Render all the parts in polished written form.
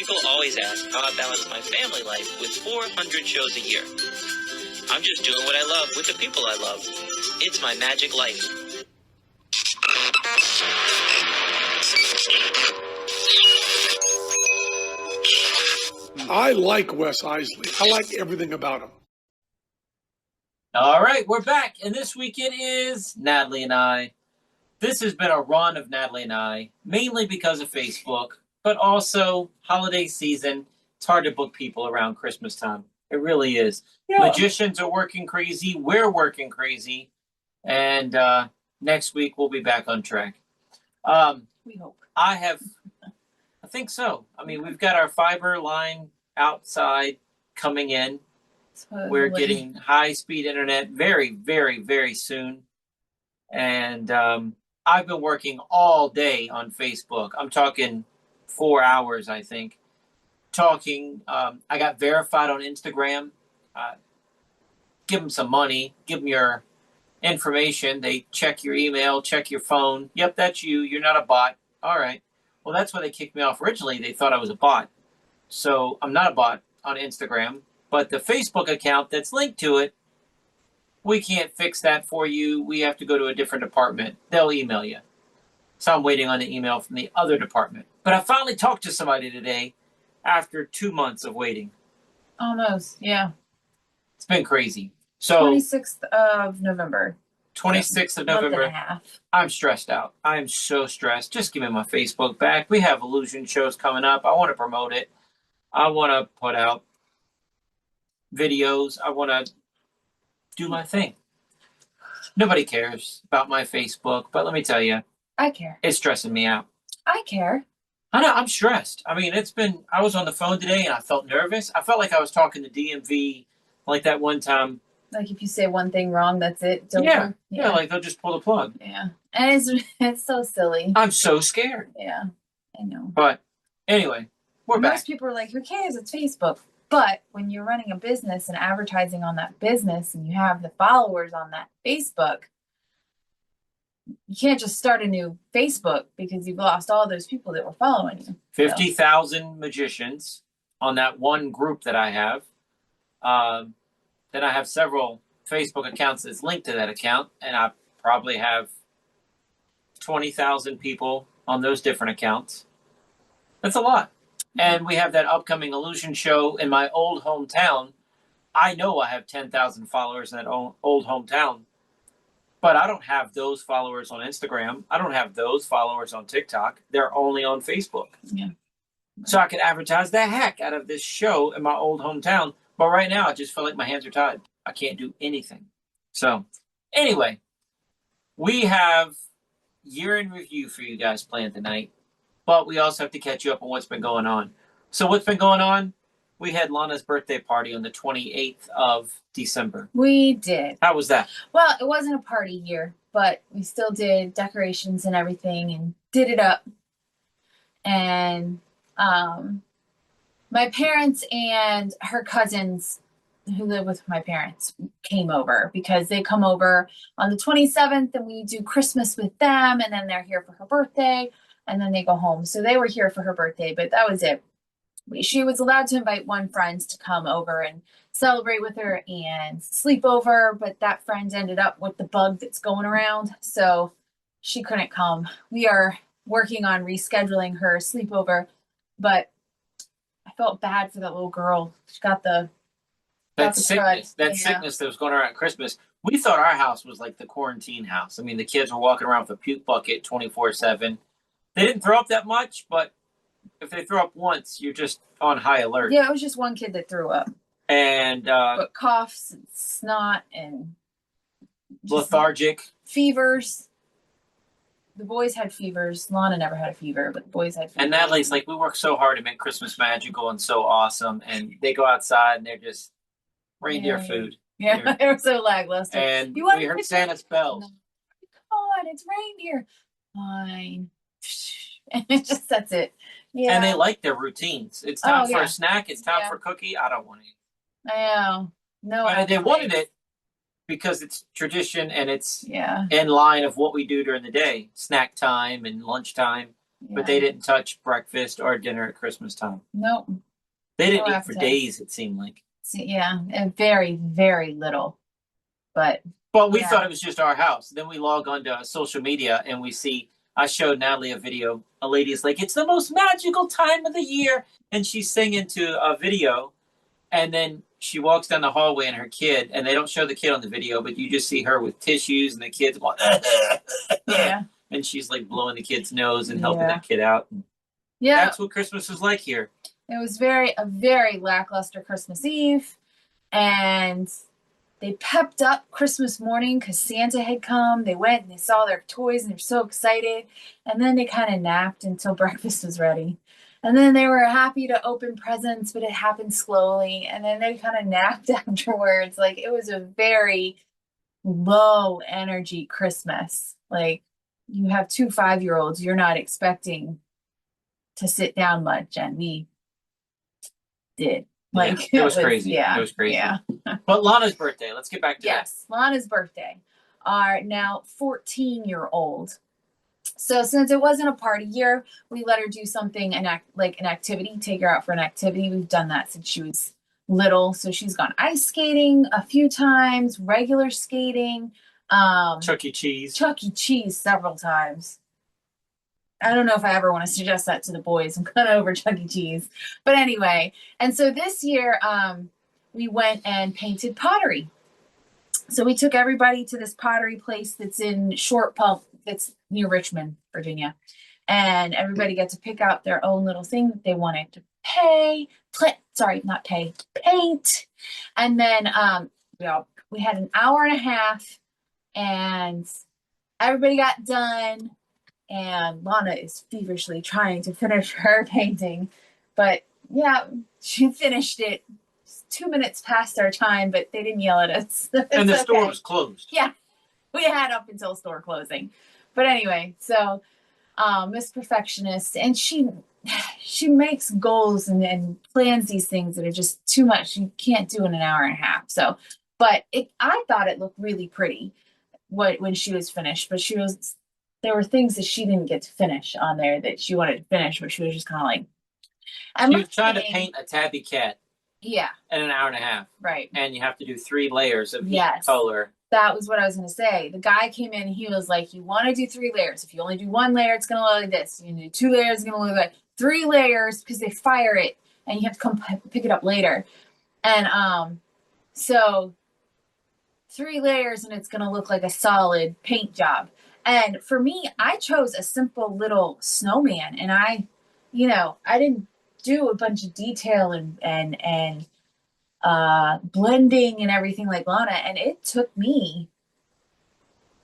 People always ask how I balance my family life with 400 shows a year. I'm just doing what I love with the people I love. It's my magic life. I like Wes Iseli. I like everything about him. All right, we're back, and this week it is Natalie and I. This has been a run of Natalie and I, mainly because of Facebook, but also holiday season. It's hard to book people around Christmas time. It really is. Yeah. Magicians are working crazy. We're working crazy. And next week we'll be back on track. We hope. I think so. I mean, we've got our fiber line outside coming in. We're getting high-speed internet very, very, very soon. And I've been working all day on Facebook. I'm talking 4 hours, I think. I got verified on Instagram. Give them some money. Give them your information. They check your email, check your phone. Yep, that's you. You're not a bot. All right. Well, that's why they kicked me off originally. They thought I was a bot. So I'm not a bot on Instagram. But the Facebook account that's linked to it, we can't fix that for you. We have to go to a different department. They'll email you. So I'm waiting on the email from the other department. But I finally talked to somebody today after 2 months of waiting. Almost, yeah. It's been crazy. So 26th of November. 26th of November. Month and a half. I'm stressed out. I am so stressed. Just give me my Facebook back. We have illusion shows coming up. I want to promote it. I want to put out videos. I want to do my thing. Nobody cares about my Facebook, but let me tell you, I care. It's stressing me out. I care. I know, I'm stressed. I mean, I was on the phone today and I felt nervous. I felt like I was talking to DMV like that one time. Like if you say one thing wrong, that's it. It's over. Yeah, like they'll just pull the plug. Yeah. And it's so silly. I'm so scared. Yeah, I know. But anyway, we're back. Most people are like, who cares? It's Facebook. But when you're running a business and advertising on that business and you have the followers on that Facebook, you can't just start a new Facebook because you've lost all those people that were following you. 50,000 magicians on that one group that I have. Then I have several Facebook accounts that's linked to that account, and I probably have 20,000 people on those different accounts. That's a lot. And we have that upcoming illusion show in my old hometown. I know I have 10,000 followers in that old hometown, but I don't have those followers on Instagram. I don't have those followers on TikTok. They're only on Facebook. Yeah. So I could advertise the heck out of this show in my old hometown. But right now, I just feel like my hands are tied. I can't do anything. So anyway, we have year in review for you guys planned tonight. But we also have to catch you up on what's been going on. So what's been going on? We had Lana's birthday party on the 28th of December. We did. How was that? Well, it wasn't a party year, but we still did decorations and everything and did it up. And my parents and her cousins who live with my parents came over because they come over on the 27th and we do Christmas with them. And then they're here for her birthday. And then they go home. So they were here for her birthday, but that was it. She was allowed to invite one friend to come over and celebrate with her and sleep over, but that friend ended up with the bug that's going around, so she couldn't come. We are working on rescheduling her sleepover, but I felt bad for that little girl. She got the sickness that was going around at Christmas. We thought our house was like the quarantine house. I mean, the kids were walking around with a puke bucket 24/7. They didn't throw up that much, but if they throw up once, you're just on high alert. Yeah, it was just one kid that threw up. And but coughs and snot and lethargic. Fevers. The boys had fevers. Lana never had a fever, but the boys had fevers. And Natalie's like, we work so hard to make Christmas magical and so awesome. And they go outside and they're just reindeer food. Yeah, they were so lackluster. And we heard Santa's bells. Come on, it's reindeer. Fine. And it just, that's it. Yeah. And they like their routines. It's time for a snack. It's time for a cookie. I don't want to eat. I know. No. And they wanted it because it's tradition and it's in line of what we do during the day. Snack time and lunchtime. but they didn't touch breakfast or dinner at Christmas time. Nope. They didn't No eat for days, it seemed like. Yeah, and very, very little. But we yeah. thought it was just our house. Then we log onto social media and we see, I showed Natalie a video. A lady is like, it's the most magical time of the year. And she's singing to a video. And then she walks down the hallway and her kid, and they don't show the kid on the video, but you just see her with tissues and the kid's going, yeah. And she's like blowing the kid's nose and helping Yeah. that kid out. Yeah. That's what Christmas is like here. It was a very lackluster Christmas Eve. And they pepped up Christmas morning because Santa had come. They went and they saw their toys and they were so excited. And then they kind of napped until breakfast was ready. And then they were happy to open presents, but it happened slowly. And then they kind of napped afterwards. Like, it was a very low energy Christmas. Like, you have 2 5-year-olds, you're not expecting to sit down much. And we did. Like, it was crazy. Yeah. It was crazy. Yeah. But Lana's birthday, let's get back to Yes, Lana's birthday. Our now 14-year-old. So since it wasn't a party year, we let her do something, an activity, take her out for an activity. We've done that since she was little. So she's gone ice skating a few times, regular skating. Chuck E. Cheese. Chuck E. Cheese several times. I don't know if I ever want to suggest that to the boys. I'm kind of over Chuck E. Cheese. But anyway, and so this year we went and painted pottery. So we took everybody to this pottery place that's in Short Pump, that's near Richmond, Virginia. And everybody got to pick out their own little thing that they wanted to paint. And then we had an hour and a half and everybody got done. And Lana is feverishly trying to finish her painting. But yeah, she finished it 2 minutes past our time, but they didn't yell at us. And the store was closed. Yeah, we had up until store closing. But anyway, so Miss Perfectionist, and she makes goals and plans these things that are just too much. You can't do in an hour and a half. So, but I thought it looked really pretty when she was finished. But there were things that she didn't get to finish on there that she wanted to finish, where she was just kind of like. She was trying to paint a tabby cat. Yeah. In an hour and a half. Right. And you have to do 3 layers of each Yes. color. That was what I was going to say. The guy came in and he was like, you want to do 3 layers. If you only do 1 layer, it's going to look like this. You do 2 layers, it's going to look like 3 layers, because they fire it and you have to come pick it up later. And so 3 layers and it's going to look like a solid paint job. And for me, I chose a simple little snowman, and I didn't do a bunch of detail and blending and everything like Lana. And it took me,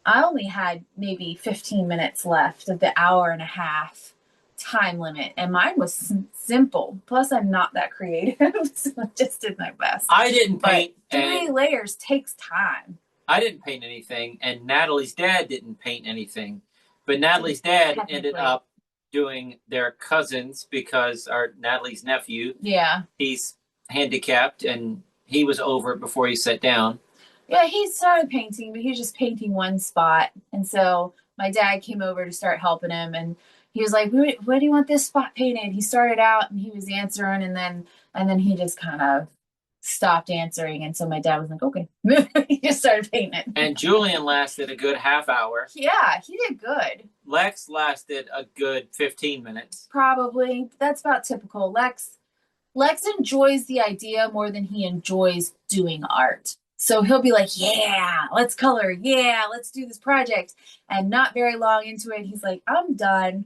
I only had maybe 15 minutes left of the hour and a half time limit. And mine was simple. Plus, I'm not that creative. So I just did my best. I didn't paint. But 3 layers takes time. I didn't paint anything, and Natalie's dad didn't paint anything. But Natalie's dad ended up doing their cousins, because Natalie's nephew, he's handicapped, and he was over it before he sat down. Yeah, he started painting, but he was just painting one spot. And so my dad came over to start helping him, and he was like, where do you want this spot painted? He started out and he was answering, and then he just kind of stopped answering. And so my dad was like, okay. He just started painting it. And Julian lasted a good half hour. Yeah, he did good. Lex lasted a good 15 minutes. Probably. That's about typical. Lex enjoys the idea more than he enjoys doing art. So he'll be like, yeah, let's color. Yeah, let's do this project. And not very long into it, he's like, I'm done.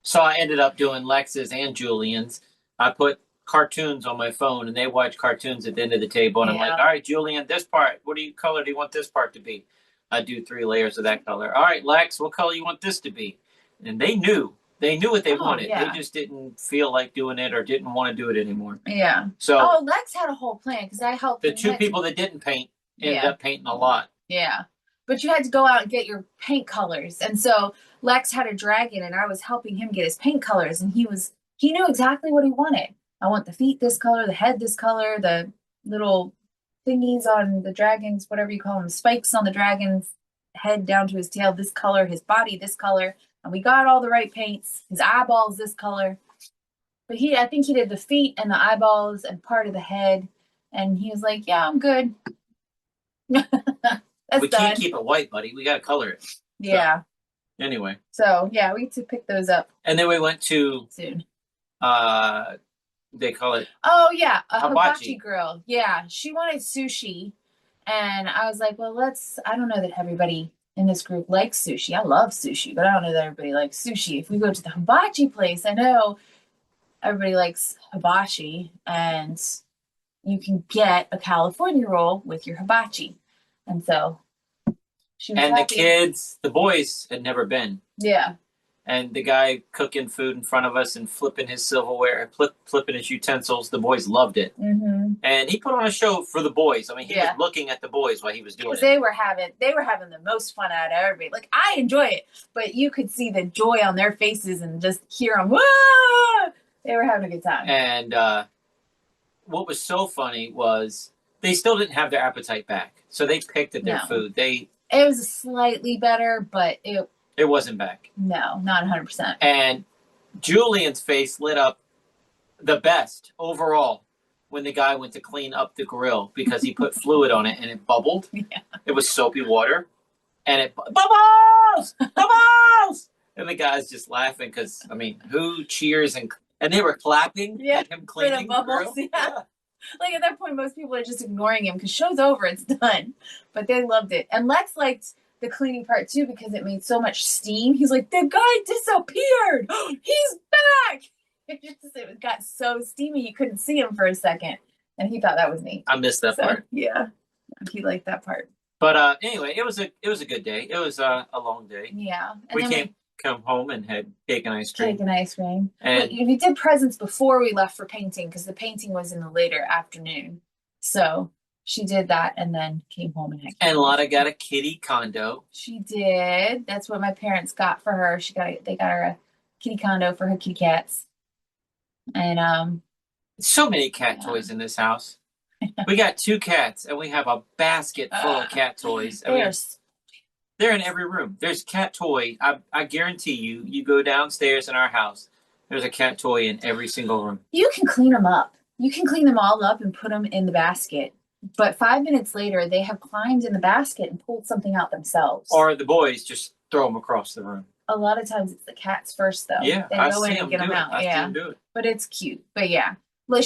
So I ended up doing Lex's and Julian's. I put cartoons on my phone, and they watch cartoons at the end of the table. And I'm like, all right, Julian, this part, what color do you want this part to be? I do 3 layers of that color. All right, Lex, what color you want this to be? And they knew what they wanted. Yeah. They just didn't feel like doing it or didn't want to do it anymore. Yeah. So Lex had a whole plan, because I helped the 2 people that didn't paint ended up painting a lot. Yeah. But you had to go out and get your paint colors. And so Lex had a dragon, and I was helping him get his paint colors, and he knew exactly what he wanted. I want the feet this color, the head this color, the little thingies on the dragons, whatever you call them, spikes on the dragon's head down to his tail this color, his body this color. And we got all the right paints. His eyeball's this color. But I think he did the feet and the eyeballs and part of the head. And he was like, yeah, I'm good. That's we done. can't keep it white, buddy. We got to color it. Yeah. So, anyway. So, yeah, we get to pick those up. And then we went to, soon. They call it. Oh, yeah. A hibachi grill. Yeah. She wanted sushi. And I was like, well, I don't know that everybody in this group likes sushi. I love sushi, but I don't know that everybody likes sushi. If we go to the hibachi place, I know everybody likes hibachi, and you can get a California roll with your hibachi. And so she was And happy. the boys had never been. Yeah. And the guy cooking food in front of us and flipping his silverware, flipping his utensils, the boys loved it. Mm-hmm. And he put on a show for the boys. I mean, he was looking at the boys while he was doing it. They were having the most fun out of everybody. Like, I enjoy it, but you could see the joy on their faces and just hear them. Wah! They were having a good time. And what was so funny was they still didn't have their appetite back. So they picked at their food. It was slightly better, but it wasn't back. No, not 100%. And Julian's face lit up the best overall when the guy went to clean up the grill because he put fluid on it and it bubbled. Yeah. It was soapy water. And it bubbles! Bubbles! And the guy's just laughing because, I mean, who cheers and they were clapping at him cleaning the bubbles. the grill. Yeah. Like, at that point, most people are just ignoring him because show's over, it's done. But they loved it. And Lex liked the cleaning part too because it made so much steam. He's like, the guy disappeared. He's back. It got so steamy he couldn't see him for a second, and he thought that was neat. I missed that part. Yeah, he liked that part. But anyway, it was a good day. It was a long day. Yeah, and we come home and had cake and ice cream. And we did presents before we left for painting because the painting was in the later afternoon. So she did that and then came home and had cake. And Lana got a kitty condo. She did. That's what my parents got for her. They got her a kitty condo for her kitty cats. And so many cat toys in this house. We got 2 cats and we have a basket full of cat toys. They're in every room. There's cat toy. I guarantee you go downstairs in our house, there's a cat toy in every single room. You can clean them up. You can clean them all up and put them in the basket. But 5 minutes later, they have climbed in the basket and pulled something out themselves. Or the boys just throw them across the room. A lot of times it's the cats first, though. Yeah, they go in and get them out. I see them do it. But it's cute. But yeah, look,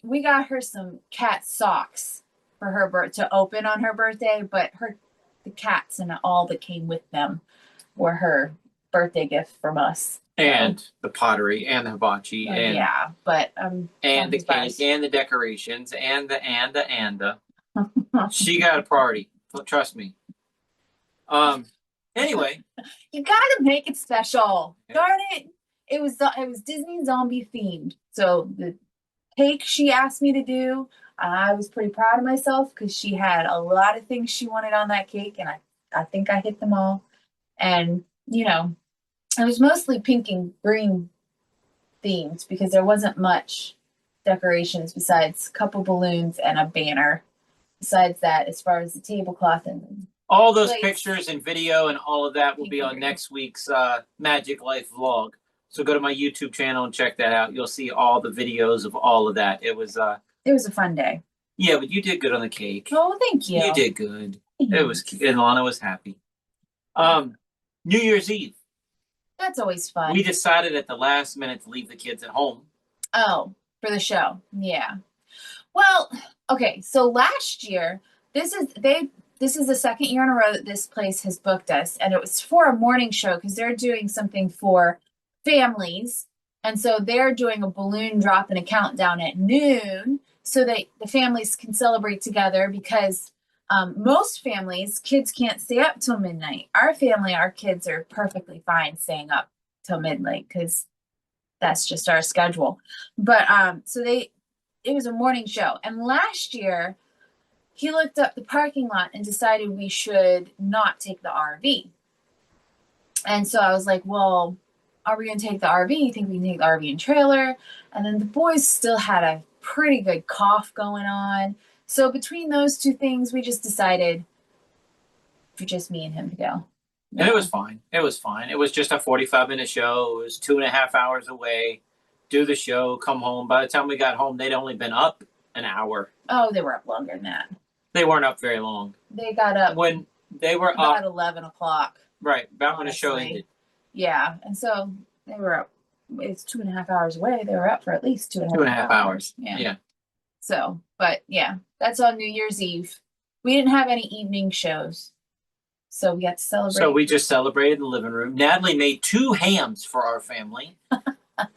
we got her some cat socks for her to open on her birthday. But the cats and all that came with them were her birthday gift from us. And the pottery and the hibachi and and the cake and the decorations and the she got a party. Trust me. Anyway, you gotta make it special. Yeah. Darn it! It was Disney zombie themed. So the cake she asked me to do, I was pretty proud of myself because she had a lot of things she wanted on that cake, and I think I hit them all. And it was mostly pink and green themed because there wasn't much decorations besides a couple balloons and a banner. Besides that, as far as the tablecloth and all those pictures and video and all of that will be on next week's Magiclife vlog. So go to my YouTube channel and check that out. You'll see all the videos of all of that. It was a fun day. Yeah, but you did good on the cake. Oh, thank you. You did good. It was, and Lana was happy. New Year's Eve. That's always fun. We decided at the last minute to leave the kids at home. Oh, for the show. Yeah. Well, okay. So last year, this is the second year in a row that this place has booked us, and it was for a morning show because they're doing something for families, and so they're doing a balloon drop and a countdown at noon so that the families can celebrate together because most families, kids can't stay up till midnight. Our kids are perfectly fine staying up till midnight because that's just our schedule. But it was a morning show, and last year he looked up the parking lot and decided we should not take the RV. And so I was like, well, are we going to take the RV? You think we can take the RV and trailer? And then the boys still had a pretty good cough going on. So between those two things, we just decided for just me and him to go. And it was fine. It was fine. It was just a 45-minute show. It was 2.5 hours away. Do the show, come home. By the time we got home, they'd only been up an hour. Oh, they were up longer than that. They weren't up very long. They got up when they were about up 11 o'clock. Right, about when the show honestly. ended. Yeah, and so they were up. It's 2.5 hours away. They were up for at least 2.5 2.5 hours. Yeah. So, but yeah, that's on New Year's Eve. We didn't have any evening shows, so we got to celebrate. So we just celebrated in the living room. Natalie made 2 hams for our family.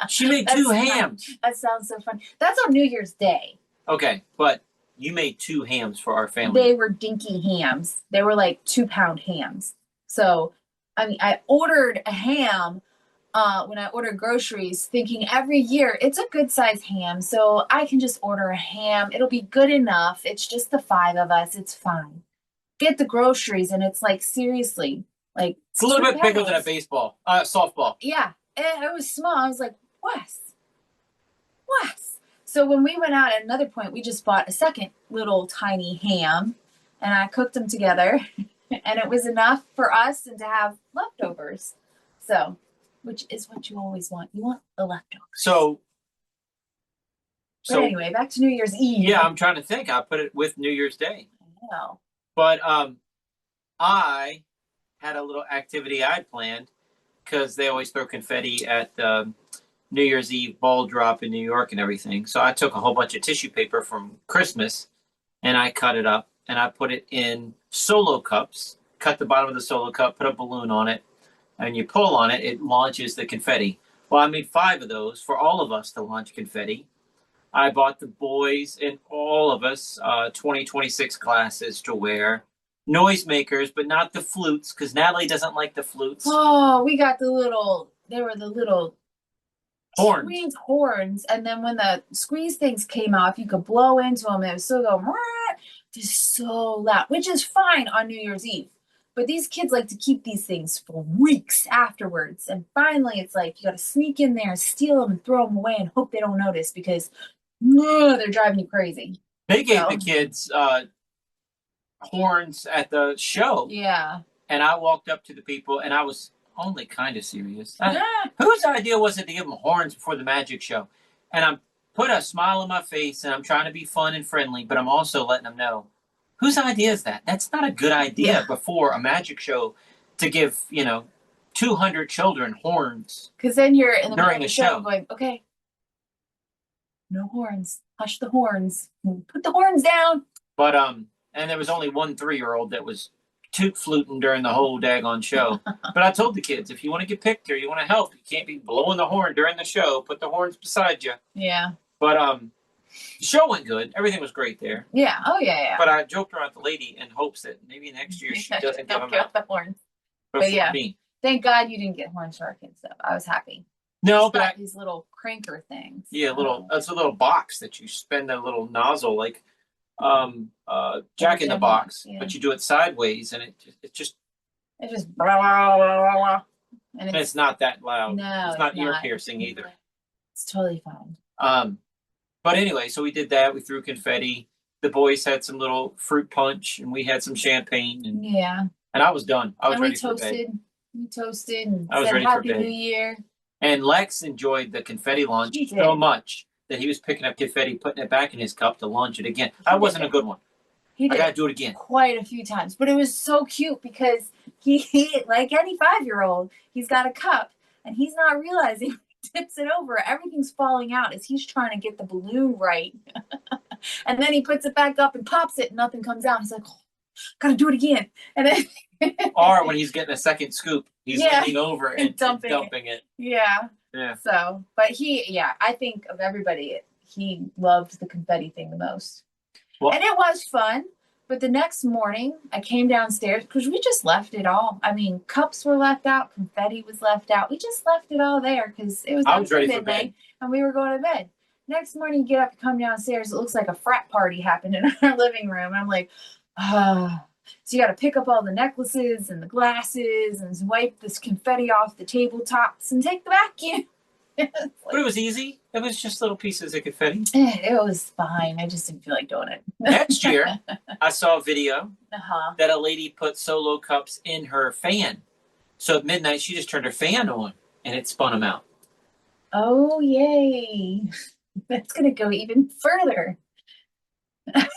She made 2 hams. That sounds so fun. That's on New Year's Day. Okay, but you made 2 hams for our family. They were dinky hams. They were like 2-pound hams. So, I mean, I ordered a ham when I ordered groceries, thinking every year it's a good size ham, so I can just order a ham. It'll be good enough. It's just the 5 of us. It's fine. Get the groceries, and it's like, seriously, like it's a little 2 bit bigger pounds. than a softball. Yeah, it was small. I was like, Wes. So when we went out at another point, we just bought a second little tiny ham, and I cooked them together, and it was enough for us and to have leftovers. So, which is what you always want. You want the leftovers. So anyway, back to New Year's Eve. Yeah, I'm trying to think. I put it with New Year's Day. I know. But I had a little activity I planned because they always throw confetti at New Year's Eve ball drop in New York and everything. So I took a whole bunch of tissue paper from Christmas and I cut it up and I put it in solo cups, cut the bottom of the solo cup, put a balloon on it, and you pull on it, it launches the confetti. Well, I made 5 of those for all of us to launch confetti. I bought the boys and all of us 2026 glasses to wear. Noisemakers, but not the flutes, because Natalie doesn't like the flutes. Oh, we got they were the little Horns. squeeze horns, and then when the squeeze things came off, you could blow into them. It was so just so loud, which is fine on New Year's Eve. But these kids like to keep these things for weeks afterwards, and finally, it's like you got to sneak in there, steal them, and throw them away, and hope they don't notice because they're driving you crazy. They gave the kids horns at the show. Yeah. And I walked up to the people, and I was only kind of serious. Whose idea was it to give them horns before the magic show? And I'm put a smile on my face, and I'm trying to be fun and friendly, but I'm also letting them know, whose idea is that? That's not a good idea before a magic show to give, 200 children horns. Because then you're in the middle during of the the show show going, okay, no horns. Hush the horns. Put the horns down. But, and there was only one 3-year-old that was toot fluting during the whole daggone show. But I told the kids, if you want to get picked or you want to help, you can't be blowing the horn during the show. Put the horns beside you. Yeah. But the show went good. Everything was great there. Yeah. Oh, yeah. But I joked around with the lady in hopes that maybe next year she doesn't give them out the horns. before But yeah. me. Thank God you didn't get horns for our kids, though. I was happy. No, but these little cranker things. yeah, that's a little box that you spin a little nozzle like Jack in the Box, but you do it sideways, and it just blah, blah, blah, blah, and it's not that loud. No, it's not ear piercing either. It's totally fine. But anyway, so we did that. We threw confetti. The boys had some little fruit punch, and we had some champagne, and I was done. I was ready for bed. We toasted and I was said ready for Happy bed. New Year. And Lex enjoyed the confetti launch so much that he was picking up confetti, putting it back in his cup to launch it again. I wasn't a good one. He did I got to do it again. Quite a few times. But it was so cute because he like any 5-year-old, he's got a cup and he's not realizing he tips it over. Everything's falling out as he's trying to get the balloon right. And then he puts it back up and pops it and nothing comes out. He's like, oh, gotta do it again. And then or when he's getting a second scoop, he's leaning over and dumping it. Yeah. So, but I think of everybody, he loved the confetti thing the most. Well, and it was fun. But the next morning, I came downstairs because we just left it all. I mean, cups were left out, confetti was left out. We just left it all there because it was after midnight and we were going to bed. Next morning, you get up and come downstairs. It looks like a frat party happened in our living room. I'm like, So you got to pick up all the necklaces and the glasses and wipe this confetti off the tabletops and take the vacuum. But it was easy. It was just little pieces of confetti. It was fine. I just didn't feel like doing it. Next year, I saw a video that a lady put solo cups in her fan. So at midnight, she just turned her fan on and it spun them out. Oh, yay. That's going to go even further. I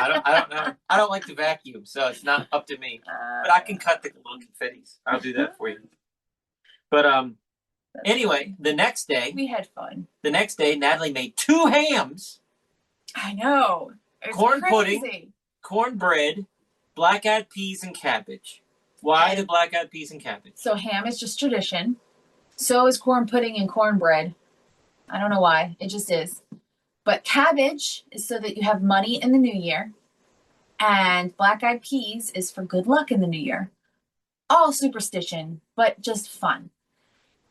don't know. I don't like to vacuum, so it's not up to me. But I can cut the little confettis. I'll do that for you. But anyway, the next day we had fun. The next day, Natalie made 2 hams. I know. It's corn crazy. pudding, cornbread, black-eyed peas, and cabbage. Why the black-eyed peas and cabbage? So ham is just tradition. So is corn pudding and cornbread. I don't know why. It just is. But cabbage is so that you have money in the new year. And black-eyed peas is for good luck in the new year. All superstition, but just fun.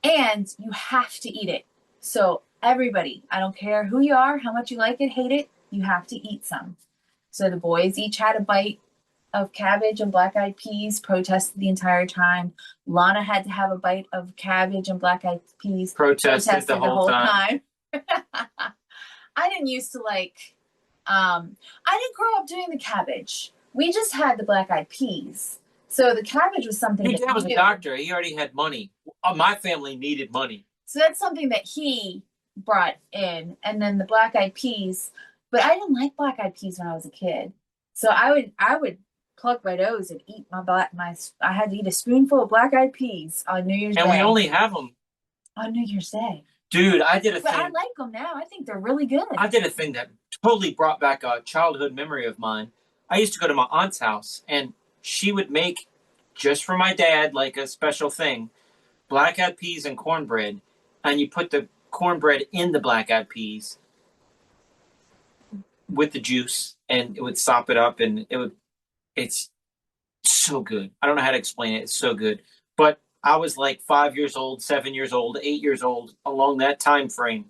And you have to eat it. So everybody, I don't care who you are, how much you like it, hate it, you have to eat some. So the boys each had a bite of cabbage and black-eyed peas, protested the entire time. Lana had to have a bite of cabbage and black-eyed peas, protested the whole time. I didn't used to I didn't grow up doing the cabbage. We just had the black-eyed peas. So the cabbage was something Your dad was a doctor. He already had money. My family needed money. So that's something that he brought in. And then the black-eyed peas. But I didn't like black-eyed peas when I was a kid. So I would pluck my nose and eat I had to eat a spoonful of black-eyed peas on New Year's Day. And we only have them on New Year's Day. Dude, I did a but thing. I like them now. I think they're really good. I did a thing that totally brought back a childhood memory of mine. I used to go to my aunt's house, and she would make, just for my dad, like a special thing, black-eyed peas and cornbread, and you put the cornbread in the black-eyed peas with the juice, and it would sop it up, and it's so good. I don't know how to explain it. It's so good. But I was like 5 years old, 7 years old, 8 years old, along that time frame.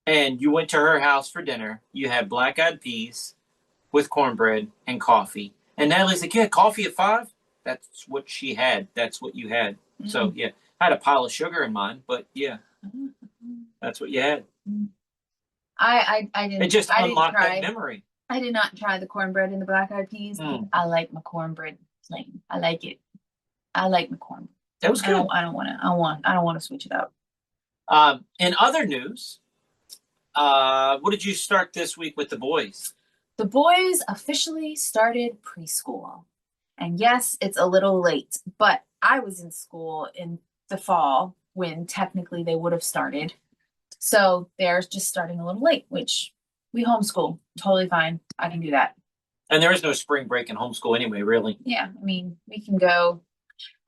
And you went to her house for dinner. You had black-eyed peas with cornbread and coffee. And Natalie's like, yeah, coffee at 5? That's what she had. That's what you had. Mm-hmm. So, yeah, I had a pile of sugar in mine, but yeah, that's what you had. I didn't. It just unlocked that memory. I did not try the cornbread and the black-eyed peas. I like my cornbread plain. I like it. I like my cornbread. That was good. I don't want to switch it up. In other news, what did you start this week with the boys? The boys officially started preschool. And yes, it's a little late, but I was in school in the fall when technically they would have started. So they're just starting a little late, which we homeschool. Totally fine. I can do that. And there is no spring break in homeschool anyway, really. Yeah, I mean, we can go.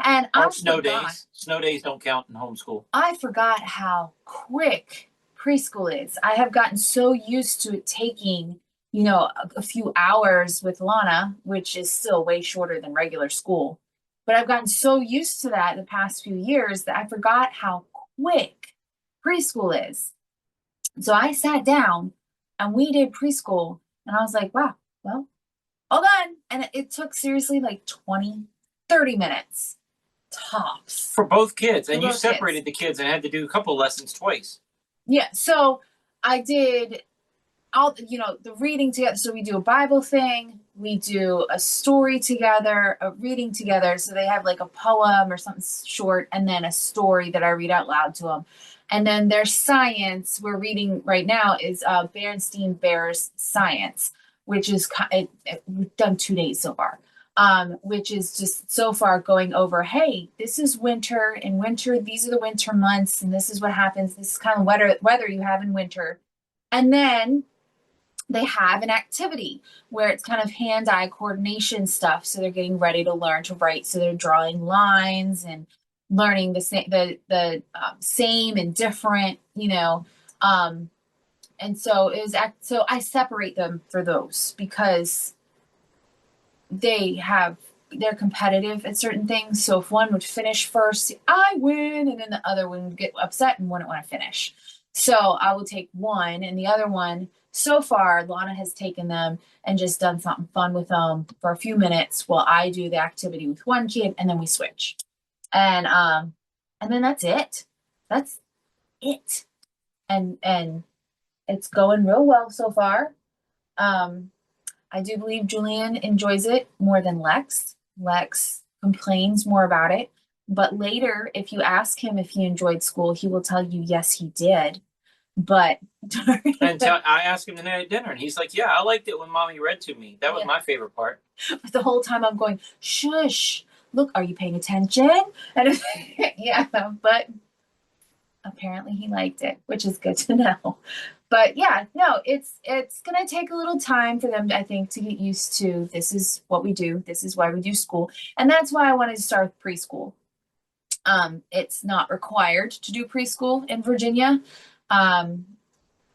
And snow days. Snow days don't count in homeschool. I forgot how quick preschool is. I have gotten so used to it taking, a few hours with Lana, which is still way shorter than regular school. But I've gotten so used to that the past few years that I forgot how quick preschool is. So I sat down and we did preschool and I was like, wow, well, all done. And it took seriously like 20-30 minutes tops for both kids. And you separated the kids and had to do a couple lessons twice. Yeah. So I did the reading together. So we do a Bible thing. We do a story together, a reading together. So they have like a poem or something short and then a story that I read out loud to them. And then their science we're reading right now is Berenstain Bears Science, which is we've done 2 days so far. Which is just so far going over, hey, this is winter. In winter, these are the winter months, and this is what happens. This is kind of weather you have in winter. And then they have an activity where it's kind of hand-eye coordination stuff. So they're getting ready to learn to write. So they're drawing lines and learning the same and different, and so so I separate them for those because they're competitive at certain things. So if one would finish first, I win, and then the other one would get upset and wouldn't want to finish. So I will take one, and the other one, so far, Lana has taken them and just done something fun with them for a few minutes while I do the activity with one kid, and then we switch. And then that's it. That's it. And it's going real well so far. I do believe Julian enjoys it more than Lex. Lex complains more about it. But later, if you ask him if he enjoyed school, he will tell you, yes, he did. But I asked him tonight at dinner, and he's like, "Yeah, I liked it when mommy read to me. That was Yeah. my favorite part." the whole time I'm going, shush, look, are you paying attention? And yeah, but apparently he liked it, which is good to know. But yeah, no, it's gonna take a little time for them, I think, to get used to this is what we do, this is why we do school. And that's why I wanted to start with preschool. It's not required to do preschool in Virginia. Um,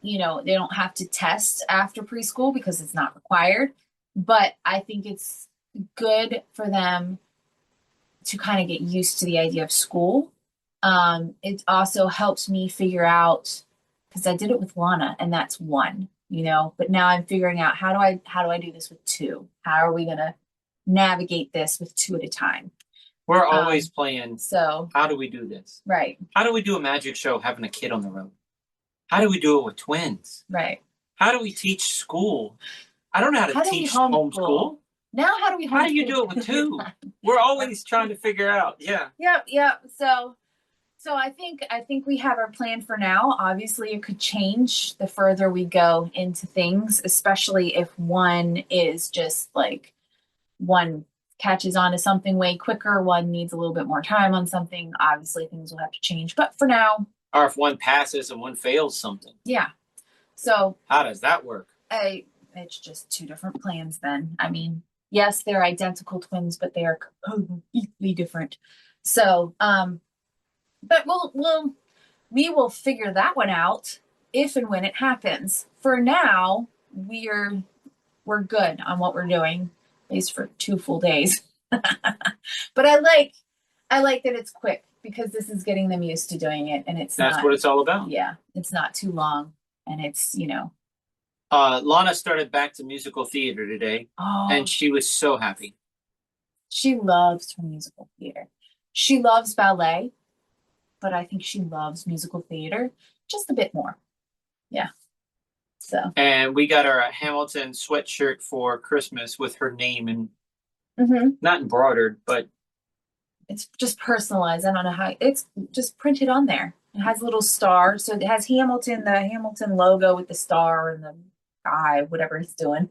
you know, they don't have to test after preschool because it's not required. But I think it's good for them to kind of get used to the idea of school. It also helps me figure out because I did it with Lana, and that's one, you know. But now I'm figuring out how do I do this with two? How are we gonna navigate this with two at a time? We're always playing. So How do we do this? right, How do we do a magic show having a kid on the road? How do we do it with twins? right. How do we teach school? I don't know how to How do we teach homeschool? homeschool. Now how do we? How do you homeschool? do it with two? We're always trying to figure out. Yeah. Yep. So I think we have our plan for now. Obviously, it could change the further we go into things, especially if one is just like one catches on to something way quicker, one needs a little bit more time on something. Obviously, things will have to change. But for now, Or if one passes and one fails something. yeah. So How does that work? it's just two different plans then. I mean, yes, they're identical twins, but they are completely different. So, but we will figure that one out if and when it happens. For now, we're good on what we're doing, at least for 2 full days. But I like that it's quick because this is getting them used to doing it, and That's not, what it's all about. yeah, it's not too long, and it's Lana started back to musical theater today, and she was so happy. She loves her musical theater. She loves ballet, but I think she loves musical theater just a bit more. Yeah. So. And we got her a Hamilton sweatshirt for Christmas with her name and not embroidered, but it's just personalized. I don't know how it's just printed on there. It has a little star, so it has Hamilton, the Hamilton logo with the star and the eye, whatever he's doing.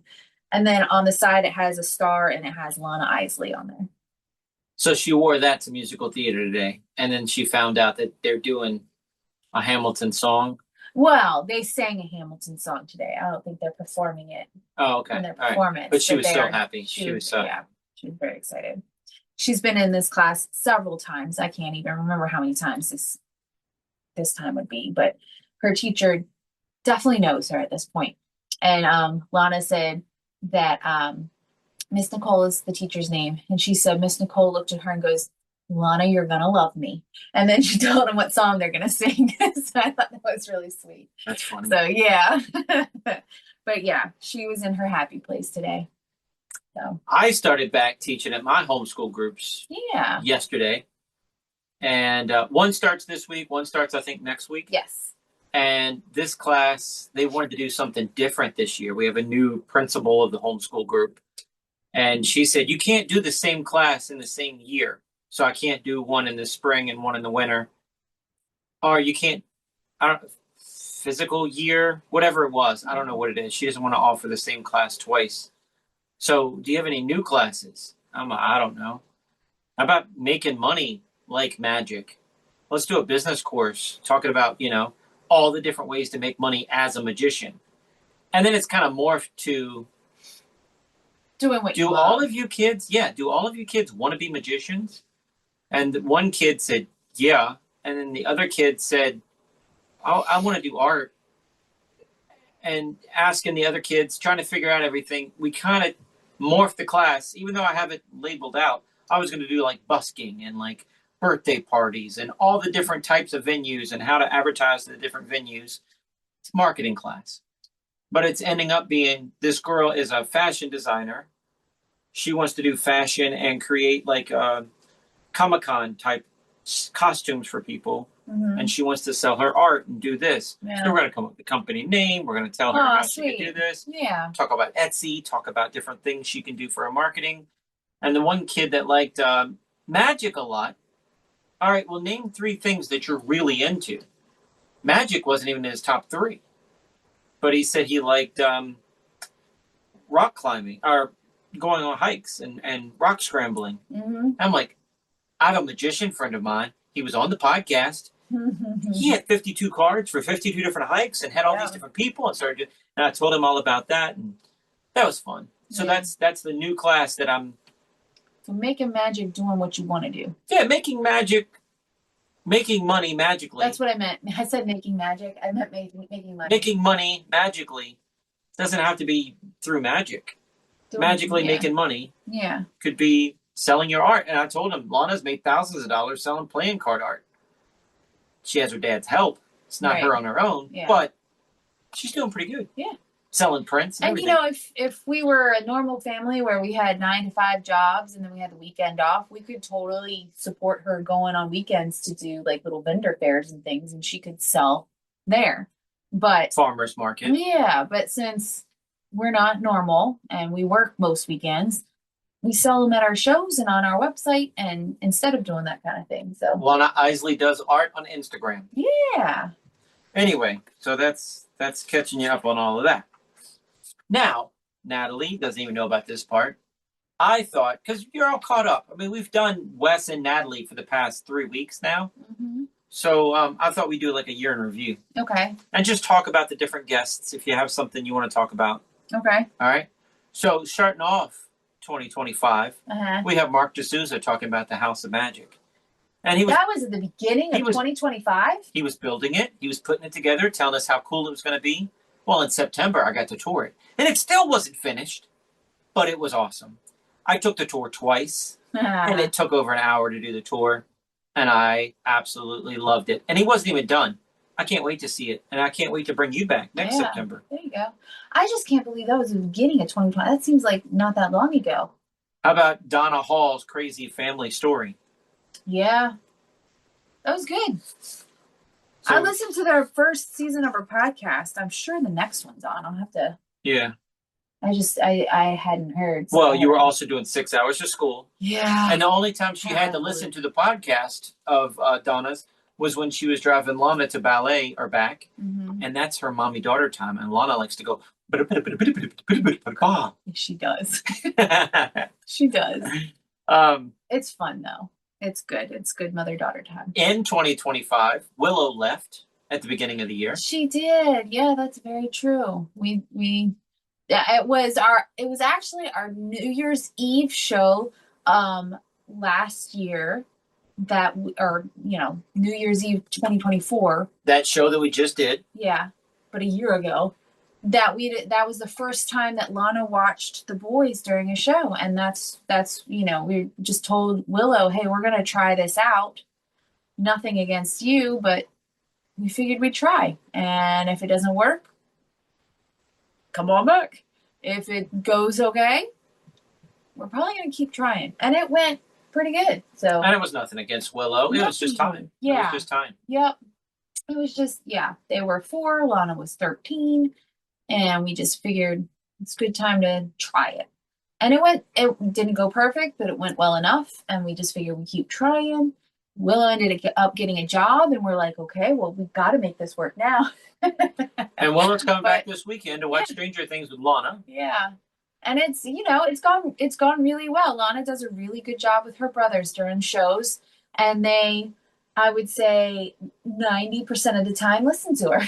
And then on the side, it has a star and it has Lana Isley on there. So she wore that to musical theater today, and then she found out that they're doing a Hamilton song. Well, they sang a Hamilton song today. I don't think they're performing it. Oh, okay. In their performance. Right. But she was so happy. She was so yeah, she was very excited. She's been in this class several times. I can't even remember how many times this time would be, but her teacher definitely knows her at this point. And Lana said that Miss Nicole is the teacher's name. And she said, Miss Nicole looked at her and goes, Lana, you're going to love me. And then she told him what song they're going to sing. So I thought that was really sweet. That's funny. So, yeah. But yeah, she was in her happy place today. So I started back teaching at my homeschool groups yesterday. And one starts this week. One starts, I think, next week. Yes. And this class, they wanted to do something different this year. We have a new principal of the homeschool group. And she said, you can't do the same class in the same year. So I can't do one in the spring and one in the winter. Or you can't, physical year, whatever it was. I don't know what it is. She doesn't want to offer the same class twice. So do you have any new classes? I don't know. How about making money like magic? Let's do a business course talking about, all the different ways to make money as a magician. And then it's kind of morphed to doing what do all of you kids want to be magicians? And one kid said, yeah. And then the other kid said, I want to do art. And asking the other kids, trying to figure out everything, we kind of morphed the class. Even though I have it labeled out, I was going to do like busking and like birthday parties and all the different types of venues and how to advertise to the different venues. It's a marketing class. But it's ending up being, this girl is a fashion designer. She wants to do fashion and create like Comic-Con type costumes for people. Mm-hmm. And she wants to sell her art and do this. Yeah. So we're going to come up with the company name. We're going to tell her how she can do this. Yeah. Talk about Etsy. Talk about different things she can do for her marketing. And the one kid that liked magic a lot, All right, well, name 3 things that you're really into. Magic wasn't even in his top 3. But he said he liked rock climbing or going on hikes and rock scrambling. Mm-hmm. I'm like, I have a magician friend of mine. He was on the podcast. He had 52 cards for 52 different hikes and had all these different people and and I told him all about that, and that was fun. So that's the new class that I'm. So making magic, doing what you want to do. Yeah, making magic, making money magically. That's what I meant. I said making magic. I meant making money. Making money magically doesn't have to be through magic. Magically making money. Yeah. Could be selling your art. And I told him, Lana's made thousands of dollars selling playing card art. She has her dad's help. It's not her on her own, but she's doing pretty good. Yeah. Selling prints and everything. You know, if we were a normal family where we had 9 to 5 jobs and then we had the weekend off, we could totally support her going on weekends to do like little vendor fairs and things, and she could sell there. But farmers market. Yeah, but since we're not normal and we work most weekends, we sell them at our shows and on our website, and instead of doing that kind of thing. So Lana Iseli does art on Instagram. Yeah. Anyway, so that's catching you up on all of that. Now, Natalie doesn't even know about this part. I thought, because you're all caught up. I mean, we've done Wes and Natalie for the past 3 weeks now. Mm-hmm. So I thought we'd do like a year in review. Okay. And just talk about the different guests if you have something you want to talk about. Okay. All right. So starting off 2025, we have Mark D'Souza talking about the House of Magic. And that was at the beginning of 2025? He was building it. He was putting it together, telling us how cool it was going to be. Well, in September, I got to tour it. And it still wasn't finished, but it was awesome. I took the tour twice, and it took over an hour to do the tour, and I absolutely loved it. And he wasn't even done. I can't wait to see it, and I can't wait to bring you back next September. There you go. I just can't believe that was the beginning of 2020. That seems like not that long ago. How about Donna Hall's crazy family story? Yeah. That was good. So, I listened to their first season of her podcast. I'm sure the next one's on. I'll have to. Yeah. I hadn't heard. So well, you were also doing 6 hours of school. Yeah. And the only time she had to listen to the podcast of Donna's was when she was driving Lana to ballet or back. Mm-hmm. And that's her mommy-daughter time. And Lana likes to go. She does. She does. It's fun, though. It's good. It's good mother-daughter time. In 2025, Willow left at the beginning of the year. She did. Yeah, that's very true. It was actually our New Year's Eve show last year New Year's Eve 2024. That show that we just did. Yeah, but a year ago. That was the first time that Lana watched The Boys during a show, and that's we just told Willow, hey, we're gonna try this out. Nothing against you, but we figured we'd try, and if it doesn't work, come on back. If it goes okay, we're probably gonna keep trying, and it went pretty good. So and it was nothing against Willow. It was just time. Yeah, it was just time. Yep. It was just They were 4. Lana was 13. And we just figured it's a good time to try it. And it didn't go perfect, but it went well enough. And we just figured we keep trying. Willow ended up getting a job, and we're like, okay, well, we've got to make this work now. And Willow's coming back this weekend to watch Stranger Things with Lana. Yeah. And it's gone really well. Lana does a really good job with her brothers during shows. And I would say 90% of the time, listen to her.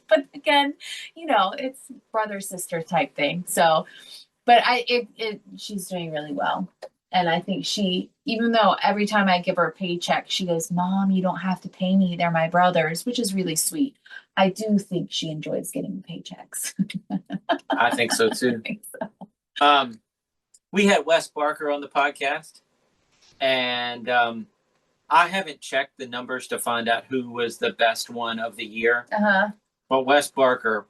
But again, it's brother sister type thing. So, but she's doing really well. And I think even though every time I give her a paycheck, she goes, Mom, you don't have to pay me. They're my brothers, which is really sweet. I do think she enjoys getting the paychecks. I think so too. I think so. We had Wes Barker on the podcast, and I haven't checked the numbers to find out who was the best one of the year. Uh-huh. But Wes Barker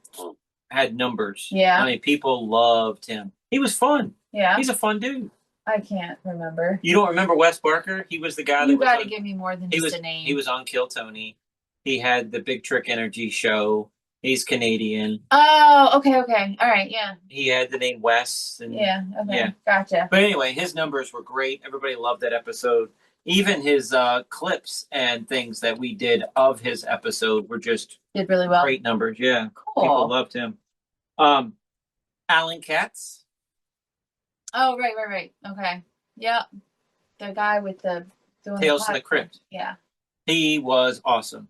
had numbers. Yeah. I mean, people loved him. He was fun. Yeah. He's a fun dude. I can't remember. You don't remember Wes Barker? He was the guy that You got to give me more than just a name. He was on Kill Tony. He had the Big Trick Energy show. He's Canadian. Oh, okay. All right, yeah. He had the name Wes. And, yeah, okay. Yeah. Gotcha. But anyway, his numbers were great. Everybody loved that episode. Even his clips and things that we did of his episode were just Did really well. great numbers. Yeah, Cool. people loved him. Alan Katz. Oh, right. Okay. Yep. The guy with the doing Tales from the podcast. Crypt. Yeah. He was awesome.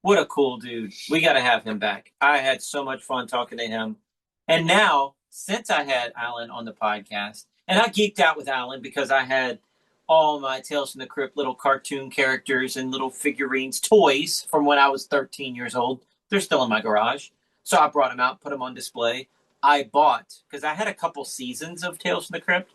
What a cool dude. We got to have him back. I had so much fun talking to him. And now, since I had Alan on the podcast, and I geeked out with Alan because I had all my Tales from the Crypt little cartoon characters and little figurines, toys from when I was 13 years old. They're still in my garage. So I brought them out, put them on display. I bought, because I had a couple seasons of Tales from the Crypt,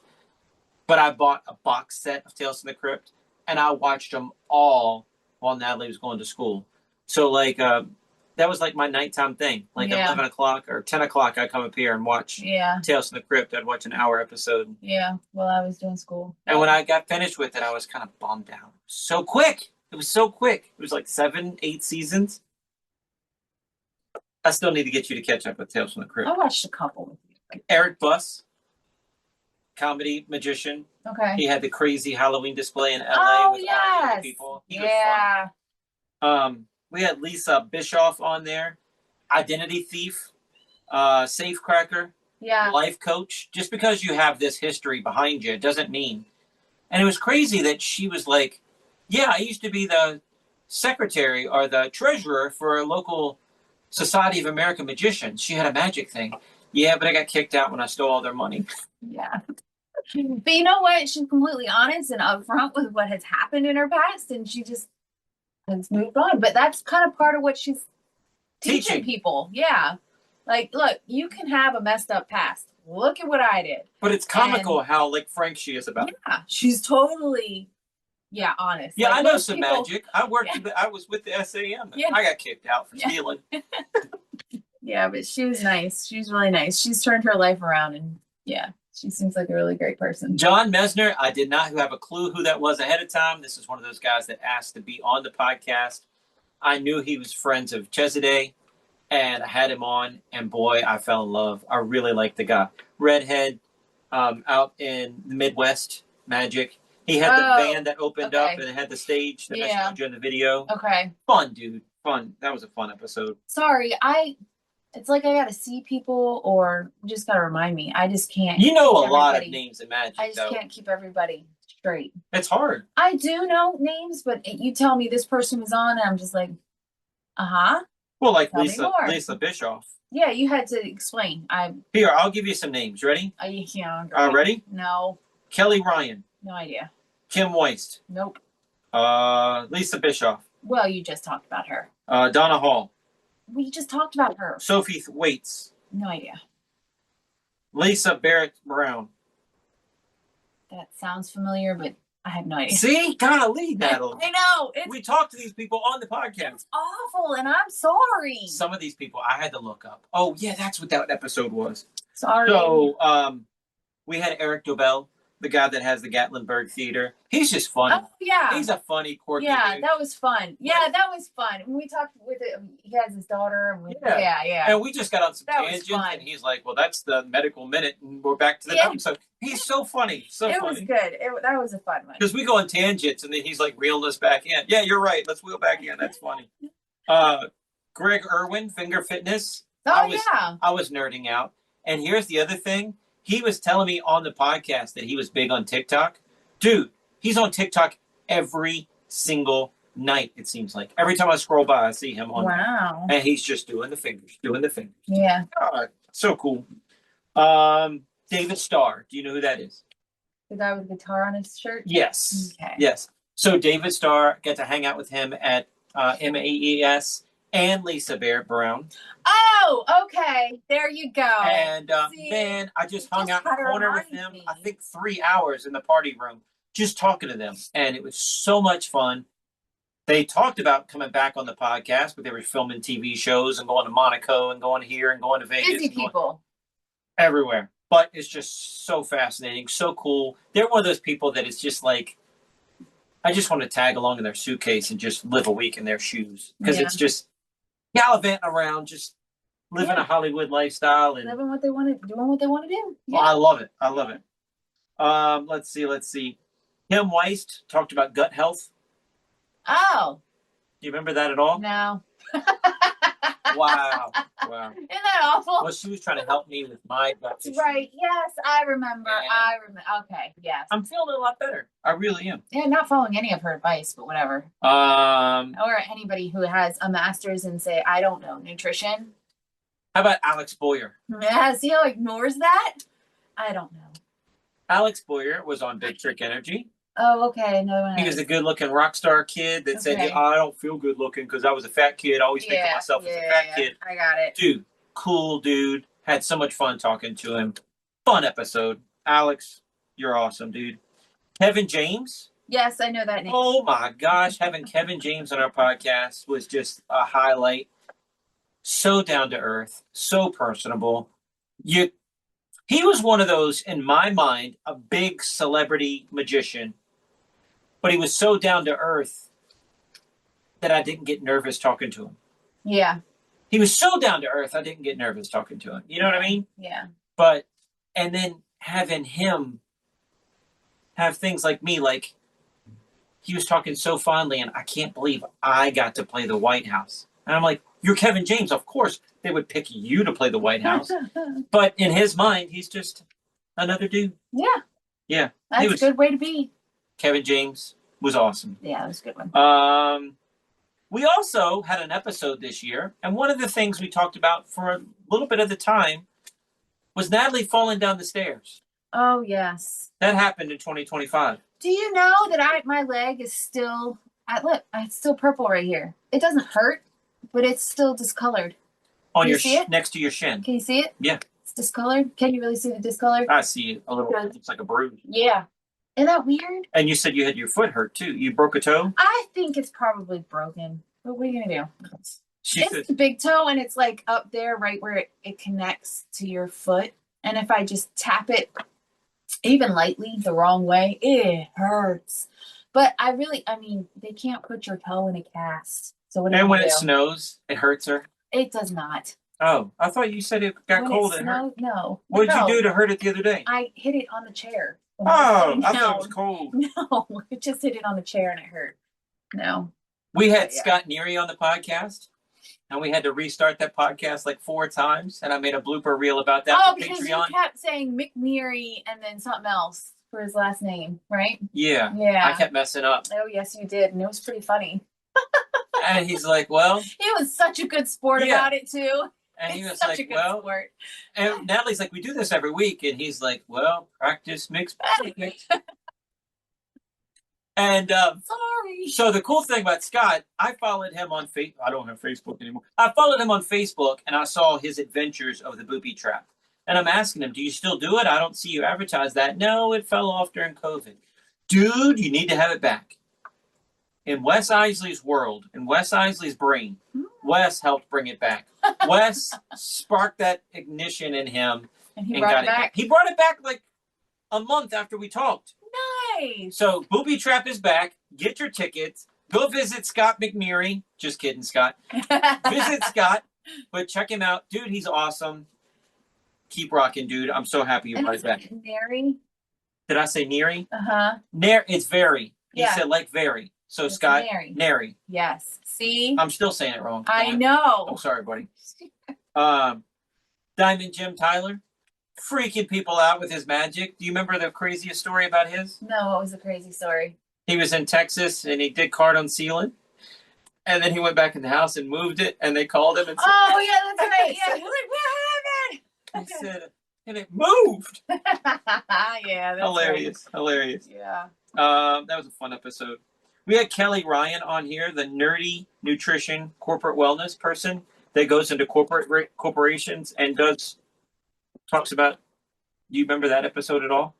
but I bought a box set of Tales from the Crypt, and I watched them all while Natalie was going to school. So, like, that was like my nighttime thing. Like, Yeah. 11 o'clock or 10 o'clock, I'd come up here and watch Yeah. Tales from the Crypt. I'd watch an hour episode. Yeah. While I was doing school. And when I got finished with it, I was kind of bummed out. So quick. It was so quick. It was like 7, 8 seasons. I still need to get you to catch up with Tales from the Crypt. I watched a couple with you. Eric Buss, comedy magician. Okay. He had the crazy Halloween display in LA Oh, with all the yes. people. He was Yeah. fun. We had Lisa Bischoff on there, identity thief, safecracker, Yeah. life coach. Just because you have this history behind you doesn't mean. And it was crazy that she was like, yeah, I used to be the secretary or the treasurer for a local Society of American Magicians. She had a magic thing. Yeah, but I got kicked out when I stole all their money. Yeah. But you know what? She's completely honest and upfront with what has happened in her past, and she just has moved on. But that's kind of part of what she's teaching people. Yeah. Like, look, you can have a messed up past. Look at what I did. But it's comical how like frank she is about it. Yeah. She's totally, honest. Yeah, like, I know most some people- magic. I was with the SAM. Yeah. I got kicked out for Yeah. stealing. Yeah, but she was nice. She was really nice. She's turned her life around, and yeah, she seems like a really great person. John Mesner, I did not have a clue who that was ahead of time. This is one of those guys that asked to be on the podcast. I knew he was friends of Chesaday, and I had him on, and boy, I fell in love. I really liked the guy. Redhead, out in the Midwest, magic. He had the van that opened up, and it had the stage that I showed you in the video. Okay. Fun, dude. Fun. That was a fun episode. Sorry, it's like I gotta see people, or you just gotta remind me. I just can't. You know keep a lot of everybody- names in magic, I just though. can't keep everybody straight. It's hard. I do know names, but you tell me this person was on, and I'm just like, Well, like Tell me more. Lisa Bischoff. yeah. You had to explain. Here, I'll give you some names. Ready? Ready? No, Kelly Ryan, no idea. Kim Weist, Nope. Lisa Bischoff, Well, you just talked about her. Donna Hall, We just talked about her. Sophie Waits, No idea. Lisa Barrett Brown. That sounds familiar, but I have no idea. See? Gotta lead, Natalie. I know. It's We talked to these people on the podcast. awful, and I'm sorry. Some of these people I had to look up. Oh, yeah, that's what that episode was. Sorry. So, we had Eric Dobell, the guy that has the Gatlinburg Theater. He's just funny. Oh, yeah. He's a funny, quirky Yeah, dude. that was fun. Yeah, that was fun. When we talked with it, he has his daughter, and yeah. And we just got on some That was tangents, fun. and he's like, well, that's the medical minute, and we're back to the Yeah. number. So he's so funny. So It was funny. good. That was a fun one. Because we go on tangents, and then he's like reeling us back in. Yeah, you're right. Let's wheel back in. That's funny. Greg Irwin, Finger Fitness. Oh, I was nerding out. And here's the other thing. He was telling me on the podcast that he was big on TikTok. Dude, he's on TikTok every single night, it seems like. Every time I scroll by, I see him on there. Wow. And he's just doing the fingers. Yeah. God, so cool. David Starr. Do you know who that is? The guy with the guitar on his shirt? Yes. Okay. Yes. So David Starr, got to hang out with him at MAES and Lisa Barrett Brown. Oh, okay. There you go. And See, man, I just hung just out in the gotta corner with remind them, me. I think 3 hours in the party room, just talking to them. And it was so much fun. They talked about coming back on the podcast, but they were filming TV shows and going to Monaco and going here and going to Vegas. busy and going people. everywhere. But it's just so fascinating, so cool. They're one of those people that it's just like, I just want to tag along in their suitcase and just live a week in their shoes. Because Yeah. it's just gallivanting around, just living Yeah. a Hollywood lifestyle. And Living what they want to, doing what they want to do. well, I love it. I love it. Let's see. Kim Weist talked about gut health. Oh, Do you remember that at all? no. Wow. Wow. Isn't that awful? Well, she was trying to help me with my gut That's issue. right. Yes, I remember. And I remember. Okay. Yes. I'm feeling a lot better. I really am. Yeah, not following any of her advice, but whatever. Or anybody who has a master's in, say, I don't know, nutrition. How about Alex Boyer? Yeah, see how ignores that? I don't know. Alex Boyer was on Big Trick Energy. Oh, okay. No one He was a good-looking rock star kid that said, Okay. oh, I don't feel good-looking because I was a fat kid. I always think of myself as a fat kid. I got it. Dude, cool dude. Had so much fun talking to him. Fun episode. Alex, you're awesome, dude. Kevin James. Yes, I know that name. Oh, my gosh. Having Kevin James on our podcast was just a highlight. So down to earth. So personable. He was one of those, in my mind, a big celebrity magician. But he was so down to earth that I didn't get nervous talking to him. Yeah. He was so down to earth, I didn't get nervous talking to him. You know what I mean? Yeah. But, and then having him have things like me, like he was talking so fondly, and I can't believe I got to play the White House. And I'm like, you're Kevin James. Of course they would pick you to play the White House. But in his mind, he's just another dude. Yeah. Yeah. That's a good way to be. Kevin James was awesome. Yeah, it was a good one. We also had an episode this year, and one of the things we talked about for a little bit of the time was Natalie falling down the stairs. Oh, yes. That happened in 2025. Do you know that my leg is still, look, it's still purple right here. It doesn't hurt, but it's still discolored. On Can your you see it? next to your shin. Can you see it? Yeah. It's discolored. Can you really see the discolored? I see a little. It looks like a bruise. Yeah. Isn't that weird? And you said you had your foot hurt too. You broke a toe? I think it's probably broken. But what are you gonna do? She It's the big toe, and it's like up there, right where it connects to your foot. And if I just tap it even lightly the wrong way, it hurts. But I mean, they can't put your toe in a cast. So what do And when you it do? snows, it hurts her. It does not. Oh, I thought you said it got When cold it and hurt. snows, no. What did No. you do to hurt it the other day? I hit it on the chair. Oh, I thought it was cold. No, it just hit it on the chair and it hurt. No. We had Yeah. Scott Neary on the podcast, and we had to restart that podcast like 4 times, and I made a blooper reel about that Oh, for because Patreon. you kept saying McNeary and then something else for his last name, right? Yeah. Yeah. I kept messing up. Oh, yes, you did. And it was pretty funny. And he's like, well, He was such a good sport Yeah. about it, too. and he He's was such like, a good well, sport. and Natalie's like, we do this every week. And he's like, well, practice makes perfect. And Sorry. so the cool thing about Scott, I followed him on Facebook. I don't have Facebook anymore. I followed him on Facebook, and I saw his adventures of the booby trap. And I'm asking him, do you still do it? I don't see you advertise that. No, it fell off during COVID. Dude, you need to have it back. In Wes Iseley's world, in Wes Iseley's brain, Wes helped bring it back. Wes sparked that ignition in him And he and brought got it back. He brought it back like a month after we talked. Nice. So Booby Trap is back. Get your tickets. Go visit Scott McNeary. Just kidding, Scott. Visit Scott, but check him out. Dude, he's awesome. Keep rocking, dude. I'm so happy you And brought it it's back. Mary. Did I say Neary? Uh-huh. It's very. He Yeah. said like very. So It's Scott, Nary. Nary. Yes. See? I'm still saying it wrong. I I'm know. sorry, buddy. Diamond Jim Tyler. Freaking people out with his magic. Do you remember the craziest story about his? No, what was the crazy story? He was in Texas and he did cardon sealing. And then he went back in the house and moved it, and they called him and said, Oh, yeah, that's right. Yeah. You're like, what he said, and it moved. happened? Yeah, that's Hilarious. Hilarious. Right. Yeah. That was a fun episode. We had Kelly Ryan on here, the nerdy nutrition corporate wellness person that goes into corporations and talks about. Do you remember that episode at all?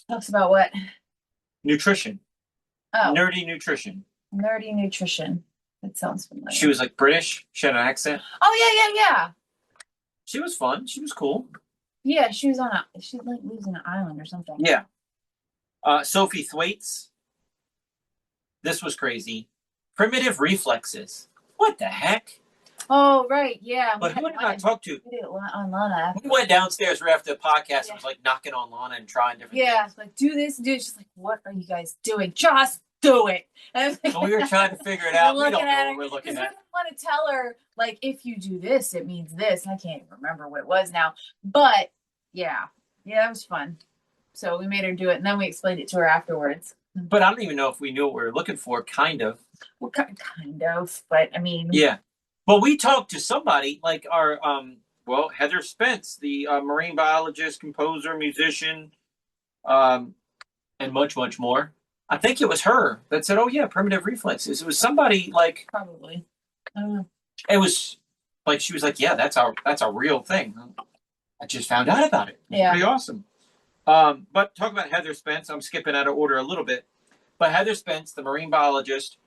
Talks about what? Nutrition. Oh, Nerdy nutrition. nerdy nutrition. That sounds familiar. She was like British. She had an accent. Oh, yeah. She was fun. She was cool. Yeah, she was she like lives on an island or something. Yeah. Sophie Thwaites. This was crazy. Primitive reflexes. What the heck? Oh, right. Yeah. But who did I talk to? We did it on Lana. We went downstairs right after the podcast and was like knocking on Lana and trying different things. Like do this and do it. She's like, what are you guys doing? Just do it. And we were trying to figure it out. We don't know what we're looking at. I didn't want to tell her, like, if you do this, it means this. I can't even remember what it was now. But yeah, it was fun. So we made her do it, and then we explained it to her afterwards. But I don't even know if we knew what we were looking for, kind of. Well, kind of, but I mean. Yeah. Well, we talked to somebody like our, Heather Spence, the marine biologist, composer, musician, and much, much more. I think it was her that said, oh, yeah, primitive reflexes. It was somebody like. Probably. I don't know. It was like, she was like, yeah, that's a real thing. I just found out about it. It's pretty awesome. But talk about Heather Spence. I'm skipping out of order a little bit. But Heather Spence, the marine biologist,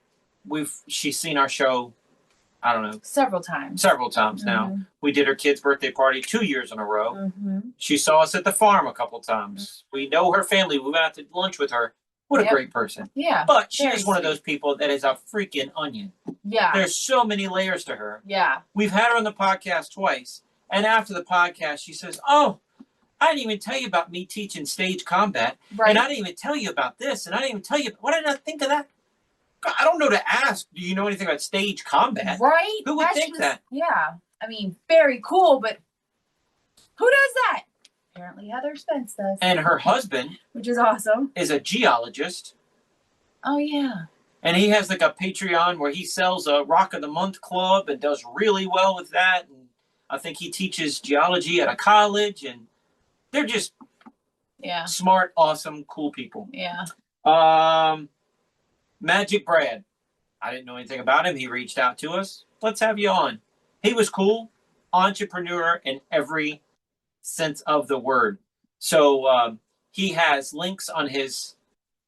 she's seen our show, I don't know. Several times now. We did her kid's birthday party 2 years in a row. Mm-hmm. She saw us at the farm a couple times. We know her family. We went out to lunch with her. What a great person. Yeah. But she is one of those people that is a freaking onion. Yeah. There's so many layers to her. Yeah. We've had her on the podcast twice. And after the podcast, she says, oh, I didn't even tell you about me teaching stage combat. Right. And I didn't even tell you about this. And I didn't even tell you. What did I think of that? God, I don't know to ask. Do you know anything about stage combat? Right. Who would think that? Yeah. I mean, very cool, but who does that? Apparently Heather Spence does. And her husband, which is awesome, is a geologist. Oh, yeah. And he has like a Patreon where he sells a Rock of the Month club and does really well with that. And I think he teaches geology at a college. And they're just smart, awesome, cool people. Yeah. Magic Brad. I didn't know anything about him. He reached out to us. Let's have you on. He was cool. Entrepreneur in every sense of the word. So he has links on his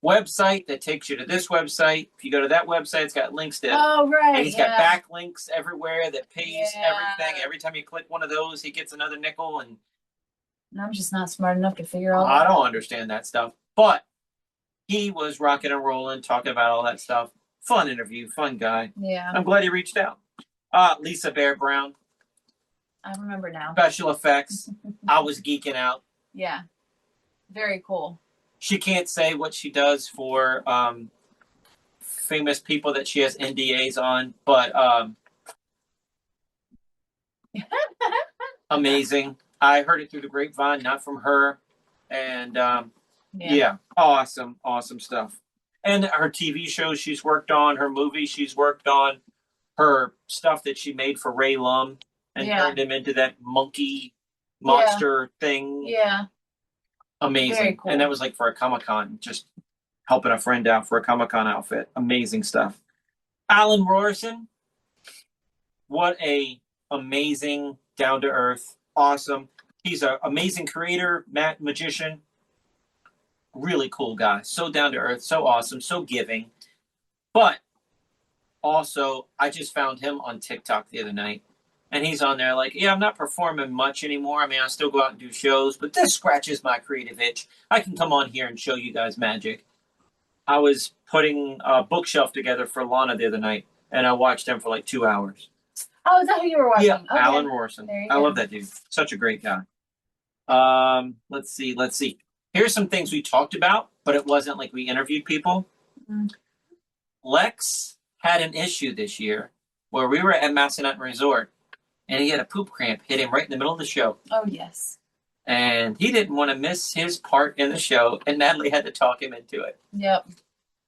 website that takes you to this website. If you go to that website, it's got links to. Oh, right. And he's got backlinks everywhere that pays everything. Every time you click one of those, he gets another nickel. And I'm just not smart enough to figure all that out. I don't out. understand that stuff. But he was rocking and rolling, talking about all that stuff. Fun interview, fun guy. Yeah. I'm glad he reached out. Lisa Bear Brown. I remember now. Special effects. I was geeking out. Yeah. Very cool. She can't say what she does for famous people that she has NDAs on, but amazing. I heard it through the grapevine, not from her. And awesome stuff. And her TV shows she's worked on, her movies she's worked on, her stuff that she made for Ray Lum and turned him into that monkey monster thing. Yeah. Amazing. Very cool. And that was like for a Comic-Con, just helping a friend out for a Comic-Con outfit. Amazing stuff. Alan Rorson. What a amazing, down-to-earth, awesome. He's an amazing creator, magician. Really cool guy. So down-to-earth, so awesome, so giving. But also, I just found him on TikTok the other night. And he's on there like, I'm not performing much anymore. I mean, I still go out and do shows, but this scratches my creative itch. I can come on here and show you guys magic. I was putting a bookshelf together for Lana the other night, and I watched him for like 2 hours. Oh, is that who you were watching? Yeah, okay. Alan Rorson. I love that dude. Such a great guy. Let's see. Here's some things we talked about, but it wasn't like we interviewed people. Mm-hmm. Lex had an issue this year where we were at Massanutten Resort, and he had a poop cramp hit him right in the middle of the show. Oh, yes. And he didn't want to miss his part in the show, and Natalie had to talk him into it. Yep.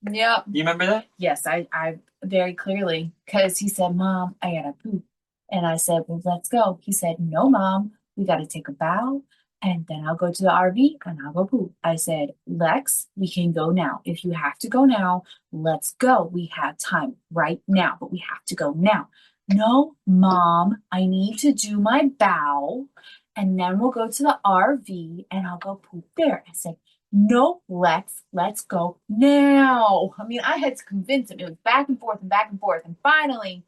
You remember that? Yes, I very clearly, because he said, Mom, I gotta poop. And I said, well, let's go. He said, no, Mom, we got to take a bow, and then I'll go to the RV, and I'll go poop. I said, Lex, we can go now. If you have to go now, let's go. We have time right now, but we have to go now. No, Mom, I need to do my bow, and then we'll go to the RV, and I'll go poop there. I said, no, Lex, let's go now. I mean, I had to convince him. It was back and forth and back and forth. And finally,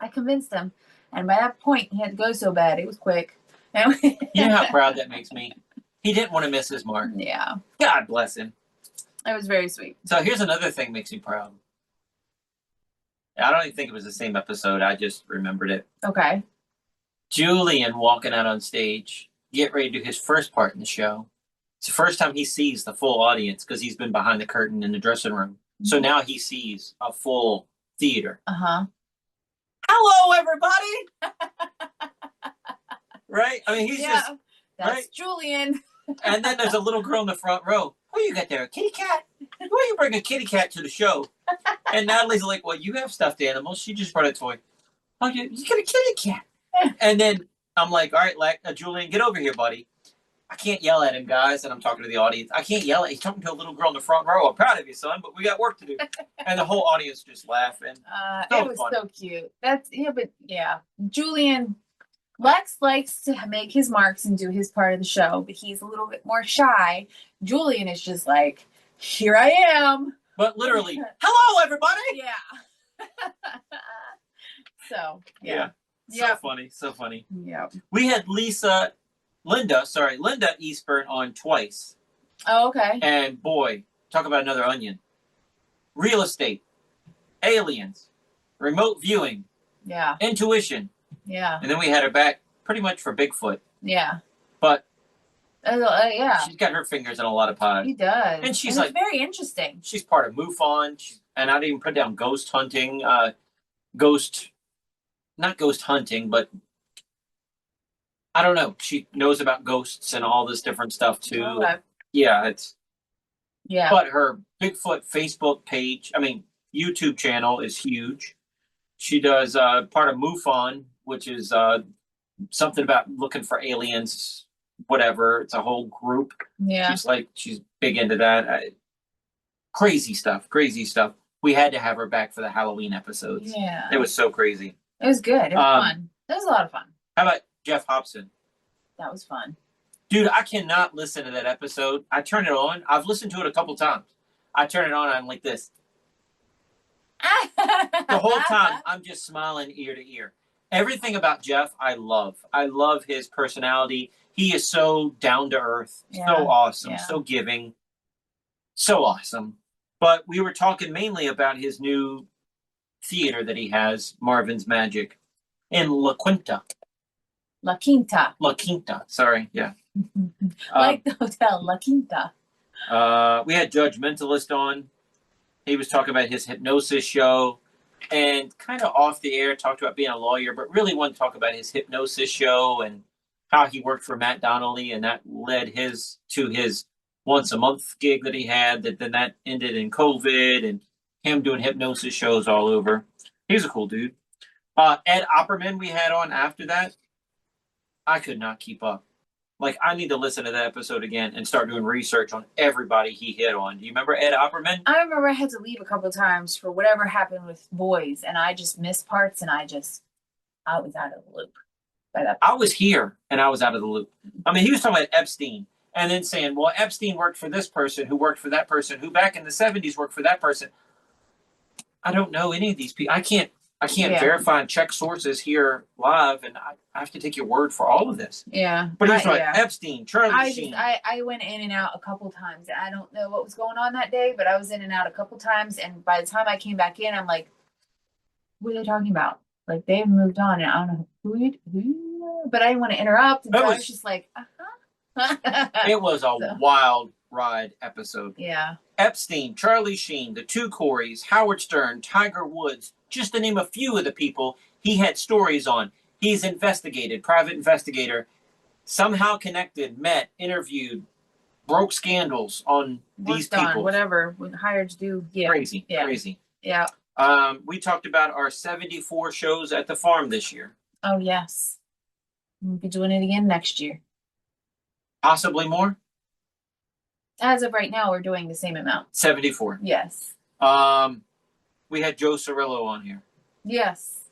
I convinced him. And by that point, he had to go so bad. It was quick. You know how proud that makes me? He didn't want to miss his mark. Yeah. God bless him. It was very sweet. So here's another thing that makes me proud. I don't even think it was the same episode. I just remembered it. Okay. Julian walking out on stage, get ready to do his first part in the show. It's the first time he sees the full audience because he's been behind the curtain in the dressing room. So now he sees a full theater. Uh-huh. Hello, everybody! Right? I mean, he's just... That's right? Julian. And then there's a little girl in the front row. What you got there, a kitty cat? Why you bring a kitty cat to the show? And Natalie's like, well, you have stuffed animals. She just brought a toy. Oh, you got a kitty cat. And then I'm like, all right, Julian, get over here, buddy. I can't yell at him, guys, and I'm talking to the audience. I can't yell at him. He's talking to a little girl in the front row. I'm proud of you, son, but we got work to do. And the whole audience just laughing. It was fun. so cute. Julian, Lex likes to make his marks and do his part of the show, but he's a little bit more shy. Julian is just like, here I am. But literally, hello, everybody! Yeah. So, Yeah. So funny, so funny. Yeah. We had Linda Eastburn on twice. Oh, okay. And boy, talk about another onion. Real estate, aliens, remote viewing, Yeah. intuition. Yeah. And then we had her back pretty much for Bigfoot. Yeah. But yeah. she's got her fingers in a lot of pies. He does. And she's it's very interesting. She's part of MUFON. And I'd even put down ghost hunting, not ghost hunting, but I don't know. She knows about ghosts and all this different stuff too. Okay. Yeah, Yeah. But her Bigfoot Facebook page, YouTube channel is huge. She does part of MUFON, which is something about looking for aliens, whatever. It's a whole group. Yeah. She's big into that. Crazy stuff. We had to have her back for the Halloween episodes. Yeah. It was so crazy. It was good. It was fun. It was a lot of fun. How about Jeff Hobson? That was fun. Dude, I cannot listen to that episode. I turn it on. I've listened to it a couple times. I turn it on and I'm like this. The whole time, I'm just smiling ear to ear. Everything about Jeff, I love. I love his personality. He is so down to earth, so awesome, so giving, so awesome. But we were talking mainly about his new theater that he has, Marvin's Magic, in La Quinta. La Quinta. La Quinta, sorry, yeah. Like the hotel, La Quinta. We had Judgmentalist on. He was talking about his hypnosis show and kind of off the air talked about being a lawyer, but really wanted to talk about his hypnosis show and how he worked for Matt Donnelly, and that led to his once a month gig that he had, that ended in COVID and him doing hypnosis shows all over. He's a cool dude. Ed Opperman we had on after that. I could not keep up. I need to listen to that episode again and start doing research on everybody he hit on. Do you remember Ed Opperman? I remember I had to leave a couple of times for whatever happened with boys, and I just missed parts, and I was out of the loop. I was here, and I was out of the loop. He was talking about Epstein, and then saying, well, Epstein worked for this person, who worked for that person, who back in the 70s worked for that person. I don't know any of these people. I can't verify and check sources here live, and I have to take your word for all of this. Yeah. But he's like Epstein, Charlie Sheen. I went in and out a couple times. I don't know what was going on that day, but I was in and out a couple times, and by the time I came back in, I'm like, what are they talking about? They've moved on, and I don't know who, but I didn't want to interrupt, and so I was just like, It was a wild ride episode. Yeah. Epstein, Charlie Sheen, the two Coreys, Howard Stern, Tiger Woods, just to name a few of the people he had stories on. He's investigated, private investigator, somehow connected, met, interviewed, broke scandals on these people. Whatever, hired to do. Yeah. Crazy. Yeah. We talked about our 74 shows at the farm this year. Oh, yes. We'll be doing it again next year. Possibly more? As of right now, we're doing the same amount. 74. Yes. We had Joe Cirillo on here. Yes.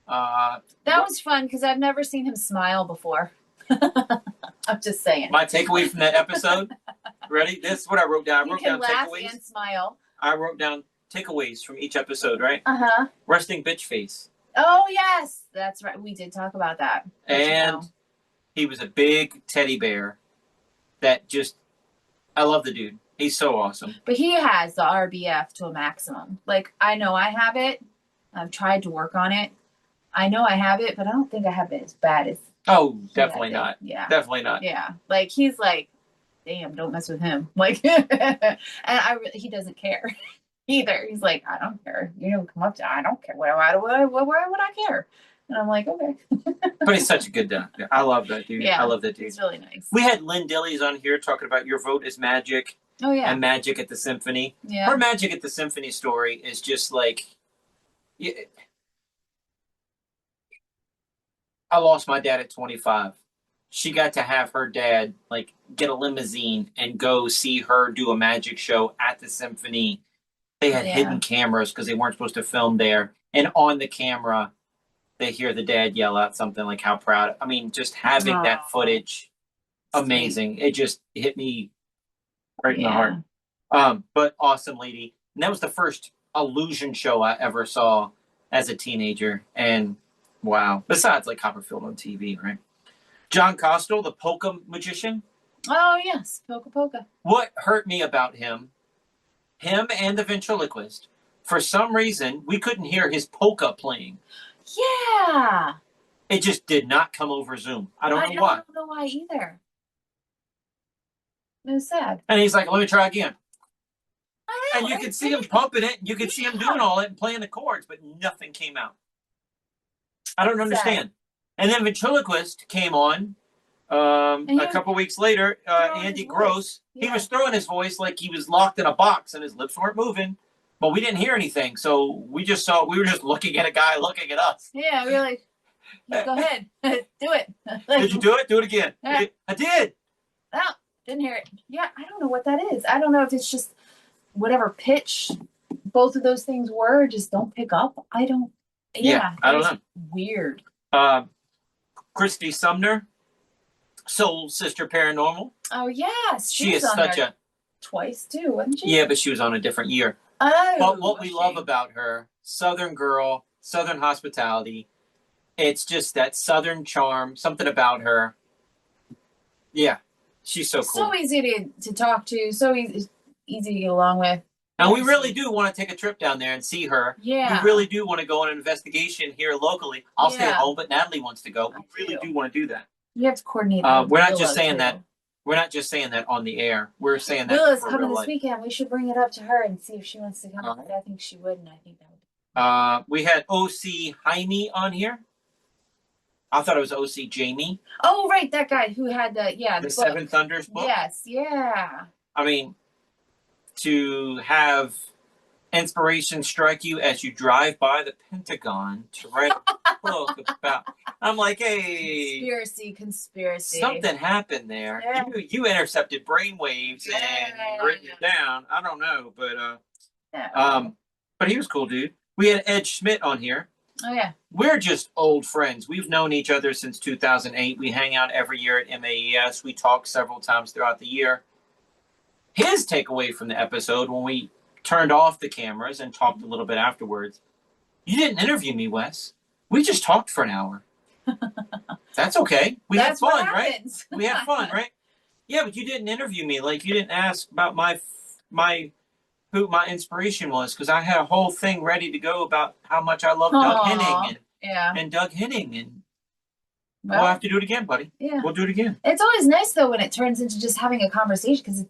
That was fun because I've never seen him smile before. I'm just saying. My takeaway from that episode. Ready? This is what I wrote down. I wrote down laugh takeaways. And smile. I wrote down takeaways from each episode, right? Uh-huh. Resting bitch face. Oh, yes. That's right. We did talk about that. And he was a big teddy bear that I love the dude. He's so awesome. But he has the RBF to a maximum. Like, I know I have it. I've tried to work on it. I know I have it, but I don't think I have it as bad as. Oh, definitely not. Yeah. Definitely not. Yeah. Like, he's like, damn, don't mess with him. Like, and he doesn't care either. He's like, I don't care. You know, come up to, I don't care. Why would I care? And I'm like, okay. But he's such a good doctor. I love that dude. Yeah, I love that dude. He's really nice. We had Lynn Dillies on here talking about Your Vote is Magic. Oh, yeah. And Magic at the Symphony. Yeah. Her Magic at the Symphony story is just like, I lost my dad at 25. She got to have her dad like get a limousine and go see her do a magic show at the Symphony. They had hidden cameras because they weren't supposed to film there. And on the camera, they hear the dad yell out something like how proud. I mean, just having that footage, amazing. It just hit me right in the heart. But awesome lady. And that was the first illusion show I ever saw as a teenager. And wow. Besides like Copperfield on TV, right? John Costel, the polka magician. Oh, yes. Polka. What hurt me about him and the ventriloquist, for some reason, we couldn't hear his polka playing. Yeah. It just did not come over Zoom. I don't know why. I don't know why either. It was sad. And he's like, let me try again. I know, And you could see him pumping it. And you could see him doing all it and playing the chords, but nothing came out. I don't understand. And then ventriloquist came on a couple weeks later. Andy Gross. He was throwing his voice like he was locked in a box and his lips weren't moving. But we didn't hear anything. So we were just looking at a guy looking at us. Yeah, we were like, go ahead. Do it. Did you do it? Do it again. Yeah. I did. Oh, didn't hear it. Yeah, I don't know what that is. I don't know if it's just whatever pitch both of those things were, just don't pick up. I don't know. Weird. Christy Sumner, Soul Sister Paranormal. Oh, yes. She is such a... Twice, too, wasn't she? Yeah, but she was on a different year. Oh. But what we love about her, Southern girl, Southern hospitality, it's just that Southern charm, something about her. Yeah, she's so cool. So easy to talk to, so easy to get along with. And we really do want to take a trip down there and see her. Yeah. We really do want to go on an investigation here locally. I'll stay at home, but Natalie wants to go. We really do want to do that. You have to coordinate. We're not just saying that. We're not just saying that on the air. We're saying that Willa's for coming real this life. weekend. We should bring it up to her and see if she wants to come. I think she would, and I think that would. We had OC Jaime on here. I thought it was OC Jamie. Oh, right, that guy who had the Seven Thunders book. Yes, yeah. I mean, to have inspiration strike you as you drive by the Pentagon to write a book about. I'm like, hey, conspiracy. Something happened there. Yeah. You intercepted brainwaves and written it down. I don't know, but he was cool, dude. We had Ed Schmidt on here. Oh yeah. We're just old friends. We've known each other since 2008. We hang out every year at MAES. We talk several times throughout the year. His takeaway from the episode when we turned off the cameras and talked a little bit afterwards. You didn't interview me, Wes. We just talked for an hour. That's okay. We had fun, right? We had fun, right? Yeah, but you didn't interview me. Like, you didn't ask about who my inspiration was, because I had a whole thing ready to go about how much I love Doug Henning and Doug Henning, and we'll have to do it again, buddy. Yeah, we'll do it again. It's always nice though when it turns into just having a conversation, because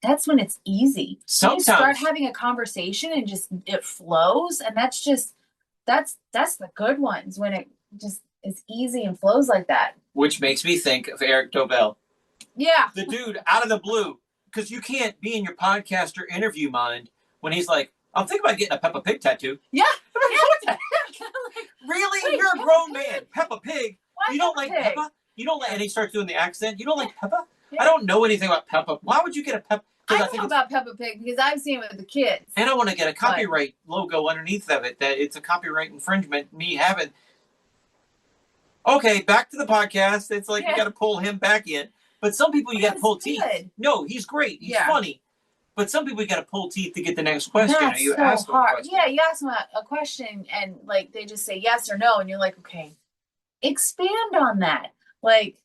that's when it's easy. Sometimes you start having a conversation and just it flows, and that's the good ones, when it just is easy and flows like that. Which makes me think of Eric Dobell. Yeah, the dude out of the blue. Because you can't be in your podcaster interview mind when he's like, I'm thinking about getting a Peppa Pig tattoo. Yeah. What the heck? Really? Wait, you're a grown man. Peppa Pig. Why you don't like Pig? Peppa? You don't like, and he starts doing the accent. You don't like Peppa? Yeah. I don't know anything about Peppa. Why would you get a Peppa? I know about Peppa Pig because I've seen it with the kids. And I want to get a copyright logo underneath of it, that it's a copyright infringement, me having. Okay, back to the podcast. It's like you got to pull him back in. But some people you got to pull teeth. No, he's great. He's funny. But some people you got to pull teeth to get the next question. That's you so ask hard. a question. Yeah, you ask them a question and like they just say yes or no, and you're like, okay, expand on that. Like,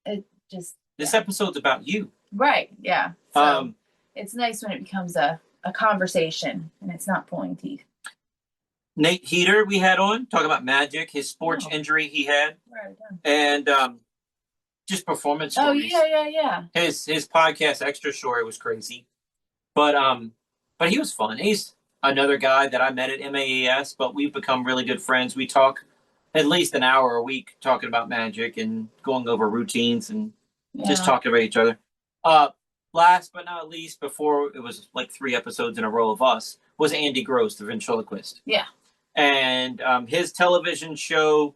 it just. This episode's about you. Right. Yeah. So, it's nice when it becomes a conversation and it's not pulling teeth. Nate Heater we had on, talking about magic, his sports injury he had, and just performance stories. Yeah. His podcast Extra Story was crazy, but he was fun. He's another guy that I met at MAES, but we've become really good friends. We talk at least an hour a week talking about magic and going over routines and just talking about each other. Last but not least, before it was like 3 episodes in a row of us, was Andy Gross, the ventriloquist. Yeah. And his television show,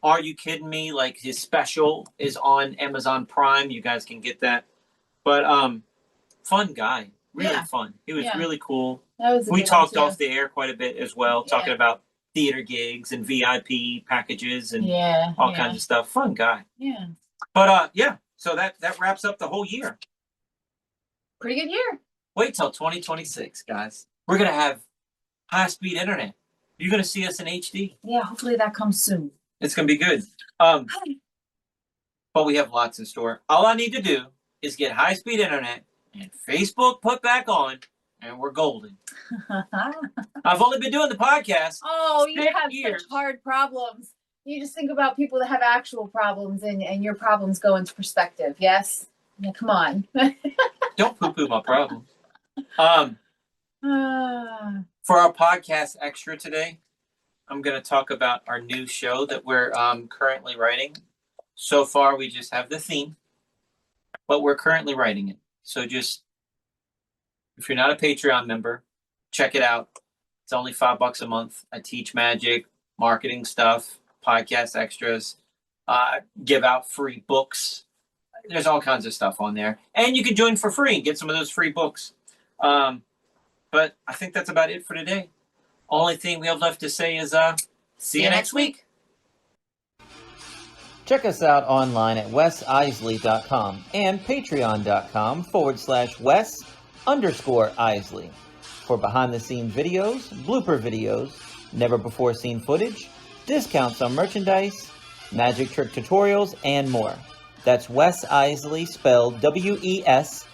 Are You Kidding Me? Like his special is on Amazon Prime. You guys can get that. But fun guy. Really fun. He was really cool. We talked off the air quite a bit as well, talking about theater gigs and VIP packages and all kinds of stuff. Fun guy. Yeah. But so that wraps up the whole year. Pretty good year. Wait till 2026, guys. We're going to have high-speed internet. You're going to see us in HD. Yeah, hopefully that comes soon. It's going to be good. But we have lots in store. All I need to do is get high-speed internet and Facebook put back on, and we're golden. I've only been doing the podcast. Oh, you 6 have years. such hard problems. You just think about people that have actual problems, and your problems go into perspective. Yes? Yeah, come on. Don't poo-poo my problems. For our podcast extra today, I'm going to talk about our new show that we're currently writing. So far, we just have the theme, but we're currently writing it. So just, if you're not a Patreon member, check it out. It's only $5 a month. I teach magic, marketing stuff, podcast extras, give out free books. There's all kinds of stuff on there. And you can join for free and get some of those free books. But I think that's about it for today. Only thing we have left to say is see you next week. Check us out online at wesisley.com and patreon.com/Wes_Iseli for behind-the-scenes videos, blooper videos, never-before-seen footage, discounts on merchandise, magic trick tutorials, and more. That's Wes Iseli, spelled Wesiseli.